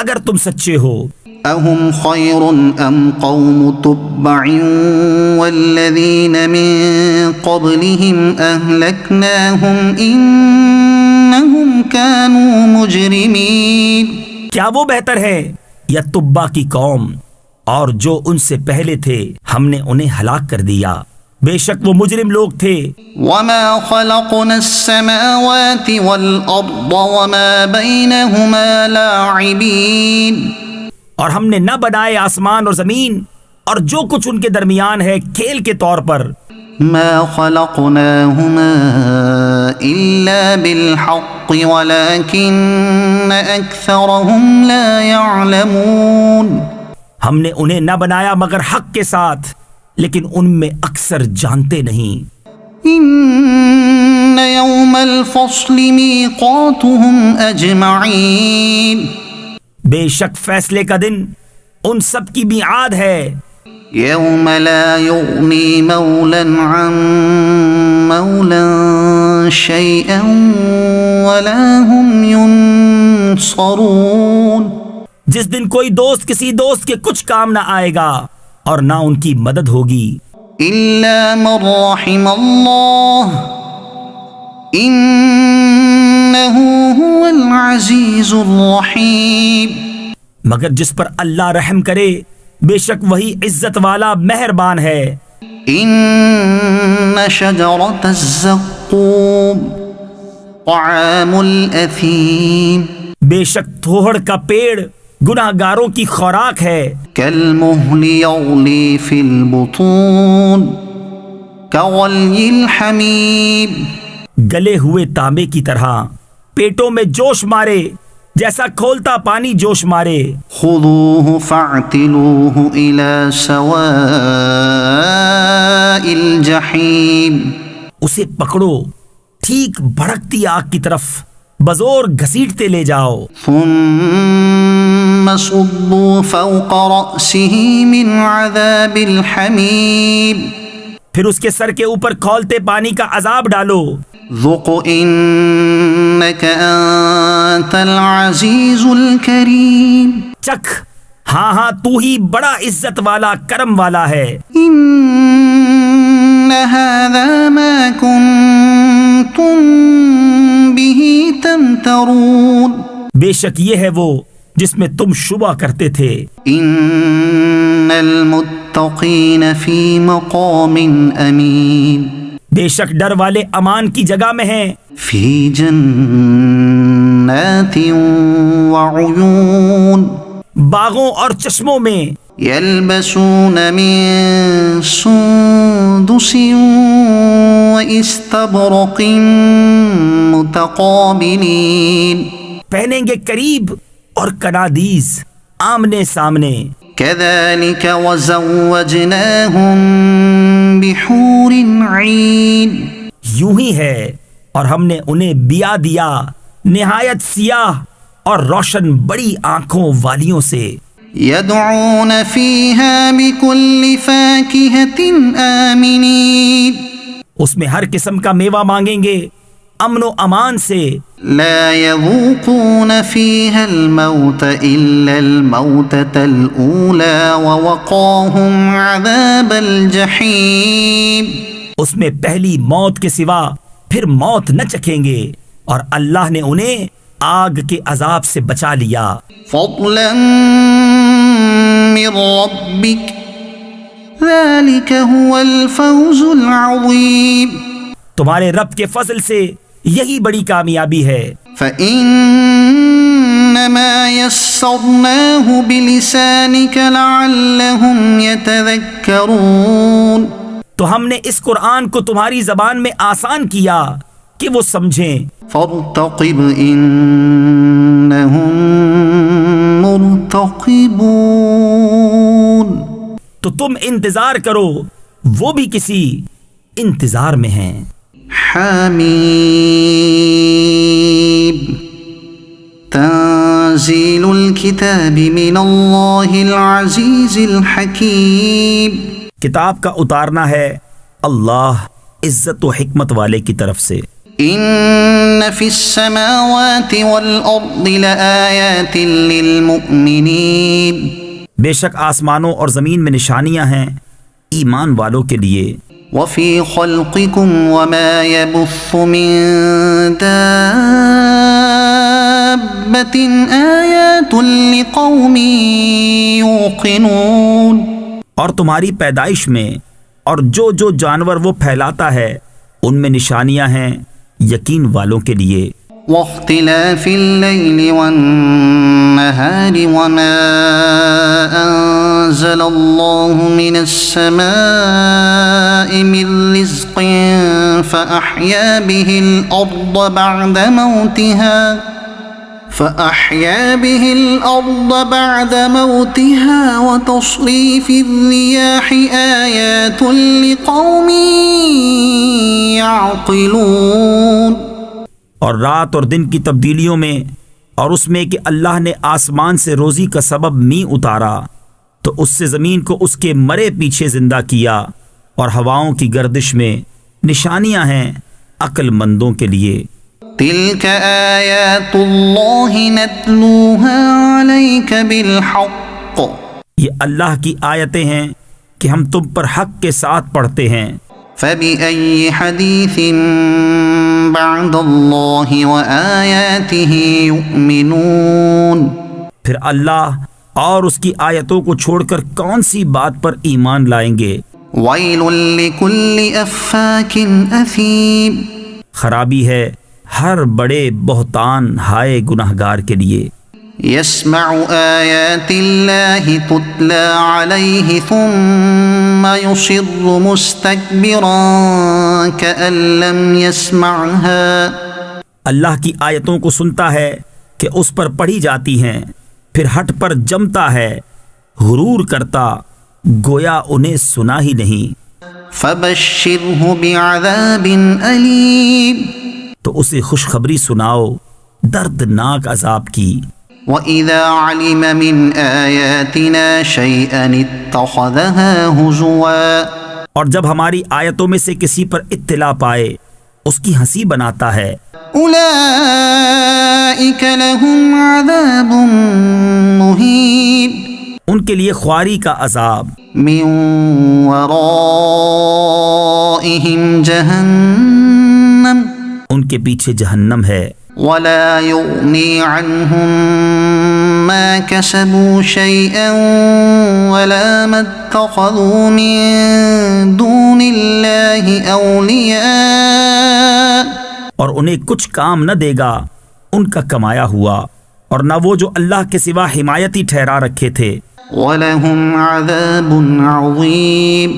اگر تم سچے ہو. أَهُمْ خَيْرٌ أَمْ قَوْمُ تُبَّعٍ وَالَّذِينَ مِن قَبْلِهِمْ أَهْلَكْنَاهُمْ إِنَّهُمْ كَانُوا مُجْرِمِينَ کیا وہ بہتر ہے یا تبا کی قوم اور جو ان سے پہلے تھے ہم نے انہیں ہلاک کر دیا. بے شک وہ مجرم لوگ تھے. وَمَا خَلَقْنَا السَّمَاوَاتِ وَالْأَرْضَ وَمَا بَيْنَهُمَا لَاعِبِينَ اور ہم نے نہ بنائے آسمان اور زمین اور جو کچھ ان کے درمیان ہے کھیل کے طور پر. مَا خَلَقْنَاهُمَا إِلَّا بِالْحَقِّ وَلَكِنَّ أَكْثَرَهُمْ لَا يَعْلَمُونَ ہم نے انہیں نہ بنایا مگر حق کے ساتھ لیکن ان میں اکثر جانتے نہیں. إِنَّ يَوْمَ الْفَصْلِ مِيقَاتُهُمْ أَجْمَعِينَ بے شک فیصلے کا دن ان سب کی میعاد ہے. يَوْمَ لَا يُغْنِي مَوْلًى عَن مَوْلًى شَيْئًا وَلَا هُمْ يُنصَرُونَ جس دن کوئی دوست کسی دوست کے کچھ کام نہ آئے گا اور نہ ان کی مدد ہوگی. إِلَّا مَن رَّحِمَ اللَّهُ إِنَّهُ هُوَ الْعَزِيزُ الرَّحِيمُ مگر جس پر اللہ رحم کرے بے شک وہی عزت والا مہربان ہے. إِنَّ شَجَرَتَ الزَّقُّومِ طَعَامُ الْأَثِيمِ بے شک تھوہڑ کا پیڑ گناہ گاروں کی خوراک ہے. كَالْمُهْلِ يَغْلِي فِي الْبُطُونِ كَغَلْيِ الْحَمِيمِ گلے ہوئے تانبے کی طرح پیٹوں میں جوش مارے جیسا کھولتا پانی جوش مارے. خُذُوهُ فَاعْتِلُوهُ إِلَى سَوَاءِ الْجَحِيمِ اسے پکڑو ٹھیک بھڑکتی آگ کی طرف بزور گھسیٹتے لے جاؤ. ثُمَّ صُبُّوا فَوْقَ رَأْسِهِ مِنْ عَذَابِ الْحَمِيمِ پھر اس کے سر کے اوپر کھولتے پانی کا عذاب ڈالو. ذُقْ إِنَّكَ أَنْتَ الْعَزِيزُ الْكَرِيمُ چکھ ہاں ہاں تو ہی بڑا عزت والا کرم والا ہے. إِنَّ هَذَا مَا كُنْتُمْ بِهِ تَمْتَرُونَ بے شک یہ ہے وہ جس میں تم شبہ کرتے تھے. إِنَّ الْمُتَّقِينَ فِي مَقَامٍ أَمِينٍ بے شک ڈر والے امان کی جگہ میں ہیں، في جنات وعيون باغوں اور چشموں میں، يلبسون من سندس واستبرق متقابلين پہنیں گے قریب اور کنادیز آمنے سامنے، كذلك وزوجناهم بحور عين یوں ہی ہے اور ہم نے انہیں بیا دیا نہایت سیاہ اور روشن بڑی آنکھوں والیوں سے، يدعون فيها بكل فاكهة آمنين اس میں ہر قسم کا میوہ مانگیں گے امن و امان سے، لا يذوقون فيها الموت إلا الموتة الأولى ووقاهم عذاب الجحيم اس میں پہلی موت کے سوا پھر موت نہ چکھیں گے اور اللہ نے انہیں آگ کے عذاب سے بچا لیا، فضلا من ربك ذلك هو الفوز العظيم تمہارے رب کے فضل سے یہی بڑی کامیابی ہے، فإنما يسرناه بلسانك لعلهم يتذكرون تو ہم نے اس قرآن کو تمہاری زبان میں آسان کیا کہ وہ سمجھیں، فارتقب إنهم مرتقبون تو تم انتظار کرو وہ بھی کسی انتظار میں ہیں۔ حمیم تنزیل الكتاب من اللہ العزیز الحکیم کتاب کا اتارنا ہے اللہ عزت و حکمت والے کی طرف سے، ان فی السماوات والارض لآیات للمؤمنین بے شک آسمانوں اور زمین میں نشانیاں ہیں ایمان والوں کے لیے، وفی خلقکم وما يبث من دابة آیات لقوم یوقنون اور تمہاری پیدائش میں اور جو جو جانور وہ پھیلاتا ہے ان میں نشانیاں ہیں یقین والوں کے لیے، واختلاف اللیل والنہار وما انزل اللہ من السماء من رزق فأحیا به الأرض بعد موتها وتصريف الرياح آيات لقوم يعقلون اور رات اور دن کی تبدیلیوں میں اور اس میں کہ اللہ نے آسمان سے روزی کا سبب می اتارا تو اس سے زمین کو اس کے مرے پیچھے زندہ کیا، اور ہواؤں کی گردش میں نشانیاں ہیں عقل مندوں کے لیے، تلك آیات اللہ نتلوها علیک بالحق یہ اللہ کی آیتیں ہیں کہ ہم تم پر حق کے ساتھ پڑھتے ہیں، فبأي حديث بعد الله وآياته يؤمنون پھر اللہ اور اس کی آیتوں کو چھوڑ کر کون سی بات پر ایمان لائیں گے، ويل لكل أفاك أثيم خرابی ہے ہر بڑے بہتان ہائے گناہگار کے لیے، يسمع آيات الله تتلى عليه ثم يصر مستكبرا كأن لم يسمعها اللہ کی آیتوں کو سنتا ہے کہ اس پر پڑھی جاتی ہیں پھر ہٹ پر جمتا ہے غرور کرتا گویا انہیں سنا ہی نہیں، فبشره بعذاب أليم تو اسے خوشخبری سناؤ دردناک عذاب کی، وَإِذَا عَلِمَ مِنْ آيَاتِنَا شَيْئًا اتَّخَذَهَا هُزُوًا اور جب ہماری آیتوں میں سے کسی پر اطلاع پائے اس کی ہنسی بناتا ہے، أُولَئِكَ لَهُمْ عَذَابٌ مُهِينٌ ان کے لیے خواری کا عذاب، مِنْ وَرَائِهِمْ جَهَنَّمُ ان کے پیچھے جہنم ہے، ولا يغني عنهم ما كسبوا شيئا ولا ما اتخذوا من دون الله أولياء، اور انہیں کچھ کام نہ دے گا ان کا کمایا ہوا اور نہ وہ جو اللہ کے سوا حمایتی ٹھہرا رکھے تھے، وَلَهُمْ عَذَابٌ عَظِيمٌ،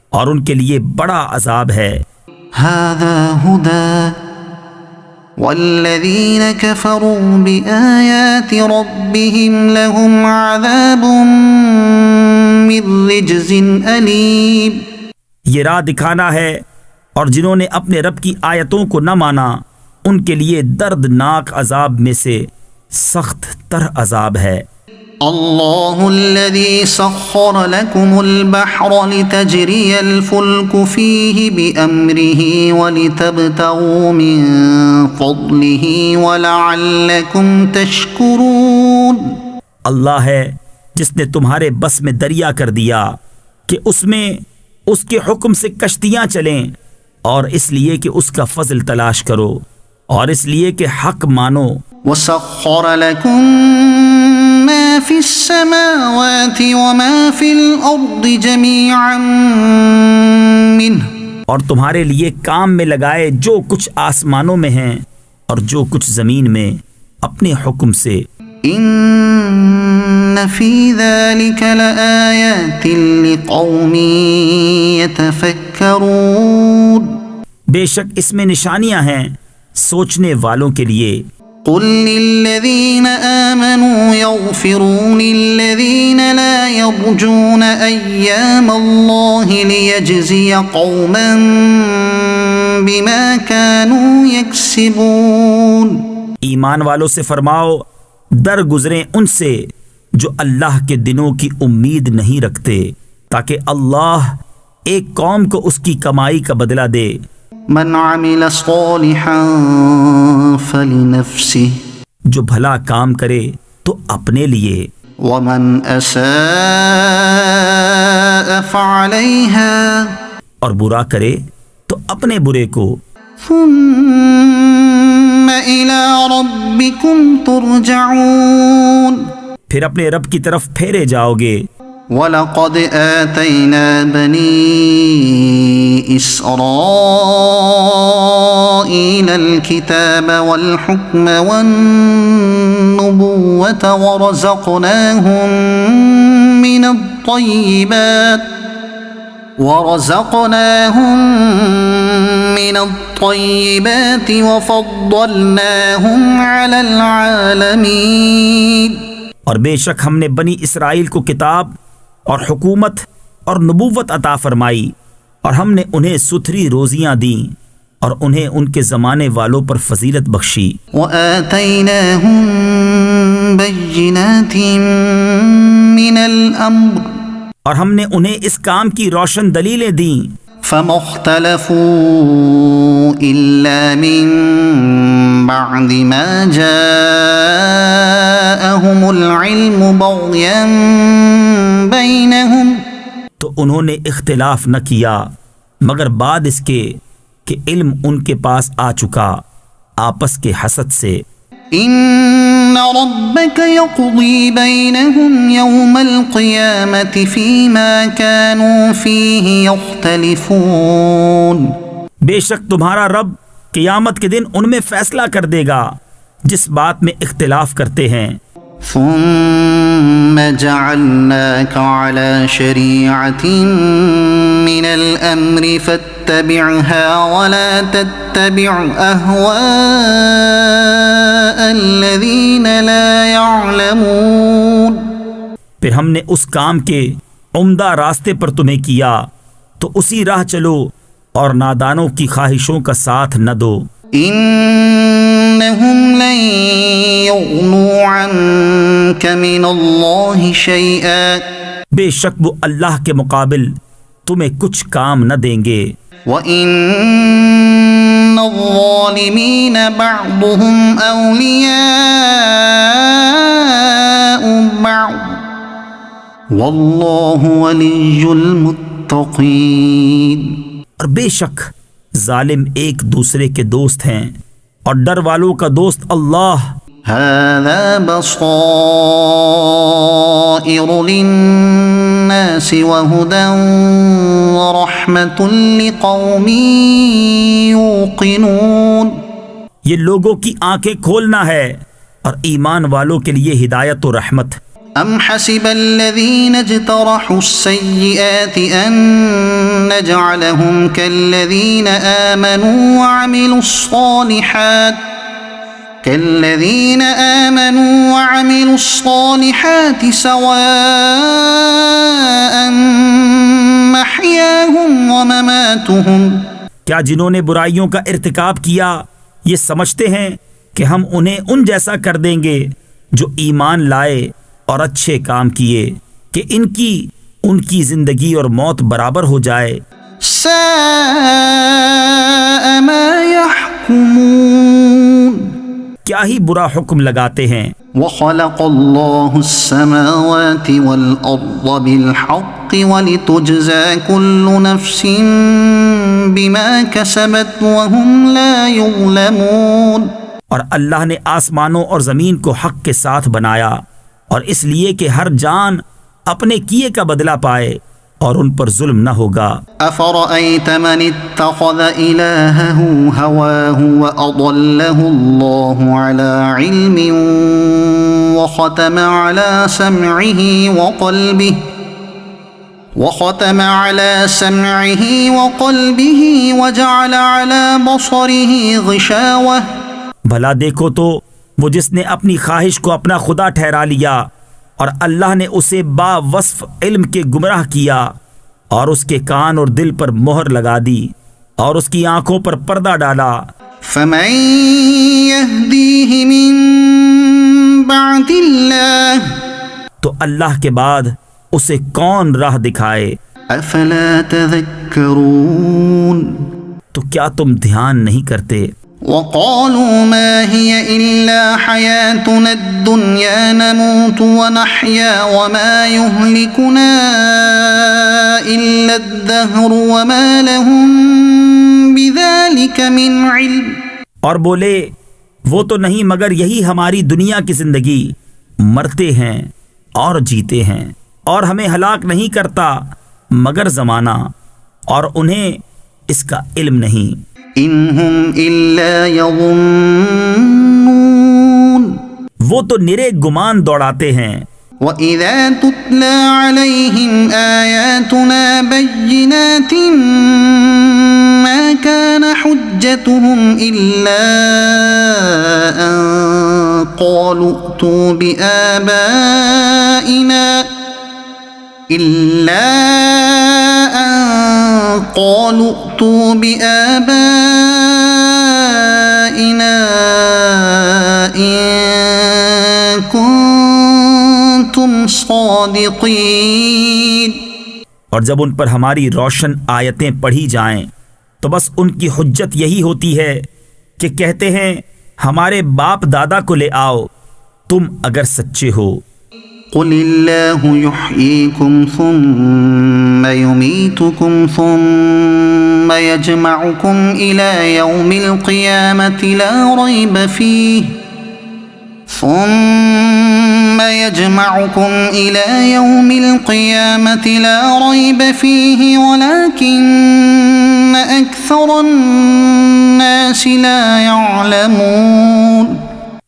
اور ان کے لیے بڑا عذاب ہے۔ هذا هدى والذين كفروا بآيات ربهم لهم عذاب من رجز أليم، یہ راہ دکھانا ہے، اور جنہوں نے اپنے رب کی آیتوں کو نہ مانا ان کے لیے دردناک عذاب میں سے سخت تر عذاب ہے۔ الله الذي سخر لكم البحر لتجري الفلك فيه بأمره ولتبتغوا من فضله ولعلكم تشكرون، اللہ ہے جس نے تمہارے بس میں دریا کر دیا کہ اس میں اس کے حکم سے کشتیاں چلیں، اور اس لیے کہ اس کا فضل تلاش کرو، اور اس لیے کہ حق مانو۔ وسخر لكم ما في السماوات وما في الأرض جميعا منه، اور تمہارے لیے کام میں لگائے جو کچھ آسمانوں میں ہیں اور جو کچھ زمین میں اپنے حکم سے۔ إن في ذلك لآيات لقوم يتفكرون، بے شک اس میں نشانیاں ہیں سوچنے والوں کے لیے۔ قل للذين آمنوا يغفروا للذين لا يرجون أيام الله ليجزي قوما بما كانوا يكسبون، ایمان والوں سے فرماؤ در گزریں ان سے جو اللہ کے دنوں کی امید نہیں رکھتے، تاکہ اللہ ایک قوم کو اس کی کمائی کا بدلہ دے۔ من عمل صالحا فلنفسه، جو بھلا کام کرے تو اپنے لیے، ومن أساء فعليها، اور برا کرے تو اپنے برے کو۔ ثم إلى ربكم ترجعون، پھر اپنے رب کی طرف پھیرے جاؤ گے۔ وَلَقَدْ آتَيْنَا بَنِي إِسْرَائِيلَ الْكِتَابَ وَالْحُكْمَ وَالنُّبُوَّةَ ورزقناهم من الطيبات وفضلناهم على العالمين، اور بے شک ہم نے بنی اسرائیل کو کتاب اور حکومت اور نبوت عطا فرمائی، اور ہم نے انہیں ستھری روزیاں دیں اور انہیں ان کے زمانے والوں پر فضیلت بخشی۔ وآتيناهم بينات من الأمر، اور ہم نے انہیں اس کام کی روشن دلیلیں دیں۔ فما اختلفوا إلا من بعد ما جاءهم العلم بغيا بينهم، تو انہوں نے اختلاف نہ کیا مگر بعد اس کے کہ علم ان کے پاس آ چکا آپس کے حسد سے۔ إن ربك يقضي بينهم يوم القيامة فيما كانوا فيه يختلفون، بے شک تمہارا رب قیامت کے دن ان میں فیصلہ کر دے گا جس بات میں اختلاف کرتے ہیں۔ ثم جعلناك على شريعة من الأمر فاتبعها ولا تتبع أهواء الذين لا يعلمون، پھر ہم نے اس کام کے عمدہ راستے پر تمہیں کیا تو اسی راہ چلو اور نادانوں کی خواہشوں کا ساتھ نہ دو۔ إنهم لن يغنوا عنك من الله شيئا، بے شک وہ اللہ کے مقابل تمہیں کچھ کام نہ دیں گے۔ وَإِنَّ الظَّالِمِينَ بَعْضُهُمْ أَوْلِيَاءُ بَعْضٍ وَاللَّهُ وَلِيُّ الْمُتَّقِينَ، اور بے شک ظالم ایک دوسرے کے دوست ہیں اور ڈر والوں کا دوست اللہ۔ هذا بصائر للناس وهدى ورحمة لقوم يوقنون۔ یہ لوگوں کی آنکھیں کھولنا ہے اور ایمان والوں کے لیے ہدایت و رحمت۔ أم حسب الذين اجترحوا السيئات أن نجعلهم كالذين آمنوا وعملوا الصالحات سواء محياهم ومماتهم۔ کیا جنہوں نے برائیوں کا ارتکاب کیا یہ سمجھتے ہیں کہ ہم انہیں ان جیسا کر دیں گے جو ایمان لائے اور اچھے کام کیے کہ ان کی زندگی اور موت برابر ہو جائے؟ ساء ما يحكمون۔ کیا ہی برا حکم لگاتے ہیں۔ وخلق الله السماوات والأرض بالحق ولتجزى كل نفس بما كسبت وهم لا يظلمون۔ اور اللہ نے آسمانوں اور زمین کو حق کے ساتھ بنایا اور اس لیے کہ ہر جان اپنے کیے کا بدلہ پائے اور ان پر ظلم نہ ہوگا۔ أفرأيت من اتخذ إلهه هواه وأضله الله على علم وختم على سمعه وقلبه وجعل على بصره غشاوة۔ بھلا دیکھو تو وہ جس نے اپنی خواہش کو اپنا خدا ٹھہرا لیا اور اللہ نے اسے با وصف علم کے گمراہ کیا اور اس کے کان اور دل پر مہر لگا دی اور اس کی آنکھوں پر پردہ ڈالا۔ فمن يهديه من بعد الله، تو اللہ کے بعد اسے کون راہ دکھائے؟ افلا تذکرون، تو کیا تم دھیان نہیں کرتے؟ وقالوا ما هي إلا حياتنا الدنيا نموت ونحيا وما يهلكنا إلا الدهر وما لهم بذلك من علم۔ اور بولے وہ تو نہیں مگر یہی ہماری دنیا کی زندگی، مرتے ہیں اور جیتے ہیں اور ہمیں ہلاک نہیں کرتا مگر زمانہ، اور انہیں اس کا علم نہیں۔ انہم الا یظنون، وہ تو نرے گمان دوڑاتے ہیں۔ وَإِذَا تُتْلَى عَلَيْهِمْ آيَاتُنَا بَيِّنَاتٍ مَا كَانَ حُجَّتُهُمْ إِلَّا أَن قَالُوا ائْتُوا بِآبَائِنَا إِن كُنتُمْ صَادِقِينَ۔ اور جب ان پر ہماری روشن آیتیں پڑھی جائیں تو بس ان کی حجت یہی ہوتی ہے کہ کہتے ہیں ہمارے باپ دادا کو لے آؤ تم اگر سچے ہو۔ قل اللہ یحییکم ثم یمیتکم ثم یجمعکم الی یوم القیامة لا ریب فیہ ثم يجمعكم إلى يوم القيامة لا ريب فيه ولكن أكثر الناس لا يعلمون۔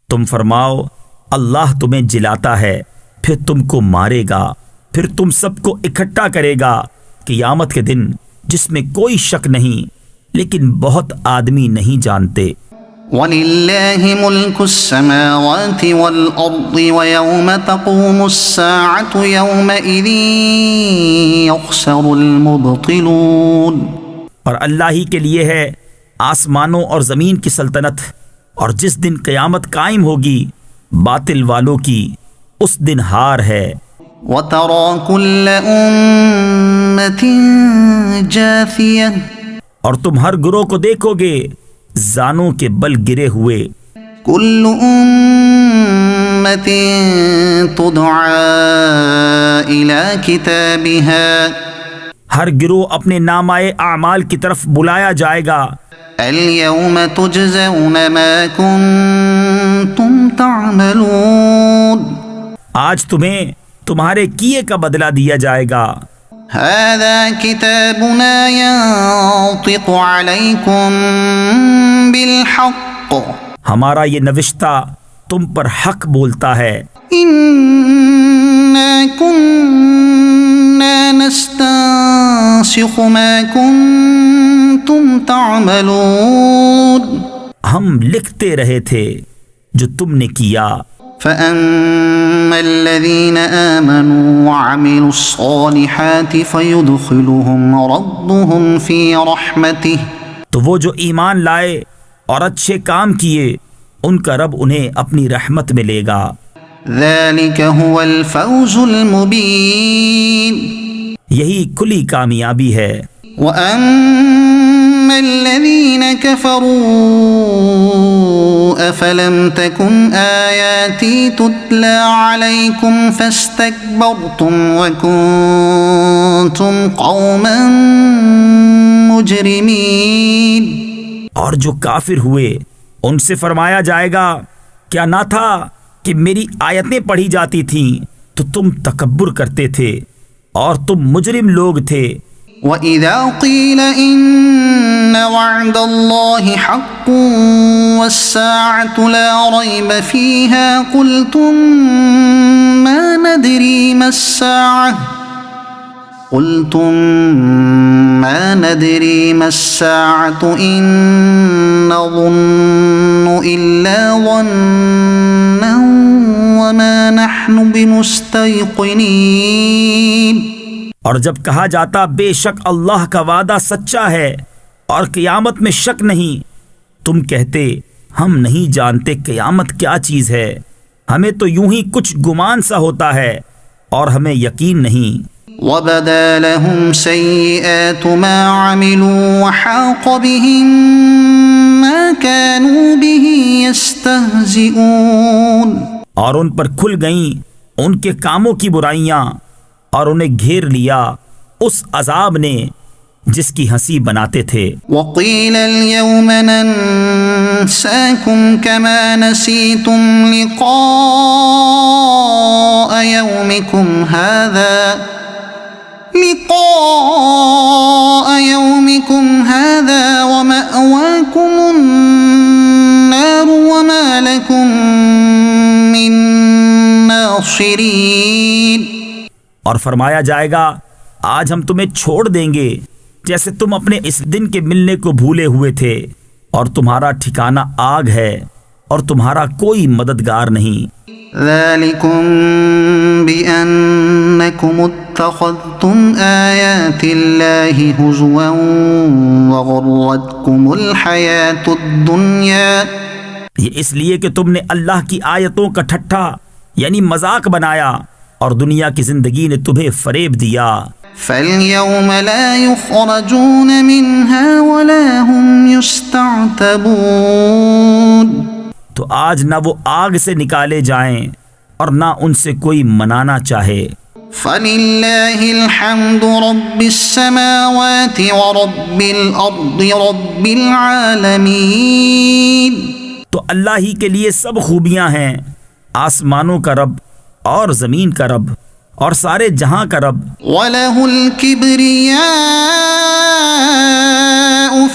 تم فرماؤ اللہ تمہیں جلاتا ہے پھر تم کو مارے گا پھر تم سب کو اکٹھا کرے گا قیامت کے دن جس میں کوئی شک نہیں، لیکن بہت آدمی نہیں جانتے۔ وَلِلَّهِ مُلْكُ السَّمَاوَاتِ وَالْأَرْضِ وَيَوْمَ تَقُومُ السَّاعَةُ يَوْمَئِذٍ يَخْسَرُ الْمُبْطِلُونَ۔ اور اللہ ہی کے لیے ہے آسمانوں اور زمین کی سلطنت، اور جس دن قیامت قائم ہوگی باطل والوں کی اس دن ہار ہے۔ وَتَرَى كُلَّ أُمَّةٍ جَاثِيَةً، اور تم ہر گروہ کو دیکھو گے زانوں کے بل گرے ہوئے۔ کل امت تدعى الى کتابها، ہر گروہ اپنے نامۂ اعمال کی طرف بلایا جائے گا۔ اليوم تجزون ما كنتم تعملون آج تمہیں تمہارے کیے کا بدلہ دیا جائے گا. هذا كتابنا ينطق عليكم بالحق ہمارا یہ نوشتہ تم پر حق بولتا ہے. إنا كنا نستنسخ ما كنتم تعملون ہم لکھتے رہے تھے جو تم نے کیا. فأما الذين آمنوا وعملوا الصالحات فيدخلهم ربهم في رحمته تو وہ جو ایمان لائے اور اچھے کام کیے ان کا رب انہیں اپنی رحمت میں لے گا. ذلك هو الفوز المبين یہی کھلی کامیابی ہے. وأما الذين كفروا أفلم تكن آياتي تتلى عليكم فاستكبرتم وكنتم قوما مجرمين اور جو کافر ہوئے ان سے فرمایا جائے گا کیا نہ تھا کہ میری آیتیں پڑھی جاتی تھیں تو تم تکبر کرتے تھے اور تم مجرم لوگ تھے. وَإِذَا قِيلَ إِنَّ وَعْدَ اللَّهِ حَقٌّ وَالسَّاعَةُ لَا رَيْبَ فِيهَا قُلْتُم مَّا نَدْرِي مَا السَّاعَةُ إِن نَّظُنُّ إِلَّا ظَنًّا وَمَا نَحْنُ بِمُسْتَيْقِنِينَ. اور جب کہا جاتا بے شک اللہ کا وعدہ سچا ہے اور قیامت میں شک نہیں، تم کہتے ہم نہیں جانتے قیامت کیا چیز ہے، ہمیں تو یوں ہی کچھ گمان سا ہوتا ہے اور ہمیں یقین نہیں. وَبَدَا لَهُمْ سَيِّئَاتُ مَا عَمِلُوا وَحَاقَ بِهِم مَّا كَانُوا بِهِ يَسْتَهْزِئُونَ اور ان پر کھل گئیں ان کے کاموں کی برائیاں اور انہیں گھیر لیا اس عذاب نے جس کی ہنسی بناتے تھے. وَقِيلَ الْيَوْمَ نَنسَاكُمْ كَمَا نَسِيتُمْ لِقَاءَ يَوْمِكُمْ هَذَا وَمَأْوَاكُمُ النَّارُ وَمَا لَكُمْ مِن نَاصِرِينَ. اور فرمایا جائے گا آج ہم تمہیں چھوڑ دیں گے جیسے تم اپنے اس دن کے ملنے کو بھولے ہوئے تھے، اور تمہارا ٹھکانہ آگ ہے اور تمہارا کوئی مددگار نہیں. ذَلِكُمْ بِأَنَّكُمُ اتَّخَذْتُمْ آيَاتِ اللَّهِ هُزُوًا وَغَرَّتْكُمُ الْحَيَاةُ الدُّنْيَا. یہ اس لیے کہ تم نے اللہ کی آیتوں کا ٹھٹھا یعنی مذاق بنایا اور دنیا کی زندگی نے تمہیں فریب دیا. فَالْيَوْمَ لَا يُخْرَجُونَ مِنْهَا وَلَا هُمْ يُسْتَعْتَبُونَ. تو آج نہ وہ آگ سے نکالے جائیں اور نہ ان سے کوئی منانا چاہے. فَلِلَّهِ الْحَمْدُ رَبِّ السَّمَاوَاتِ وَرَبِّ الْأَرْضِ رَبِّ الْعَالَمِينَ. تو اللہ ہی کے لیے سب خوبیاں ہیں، آسمانوں کا رب اور زمین کا رب اور سارے جہاں کا رب. وَلَهُ الْكِبْرِيَاءُ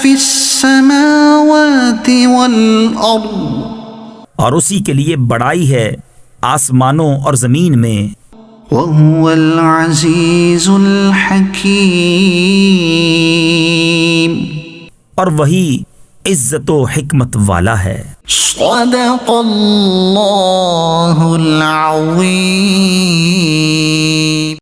فِي السَّمَاوَاتِ وَالْأَرْضِ. اور اسی کے لیے بڑائی ہے آسمانوں اور زمین میں. وَهُوَ الْعَزِيزُ الْحَكِيمُ. اور وہی عزت و حکمت والا ہے. صدق اللہ العظیم.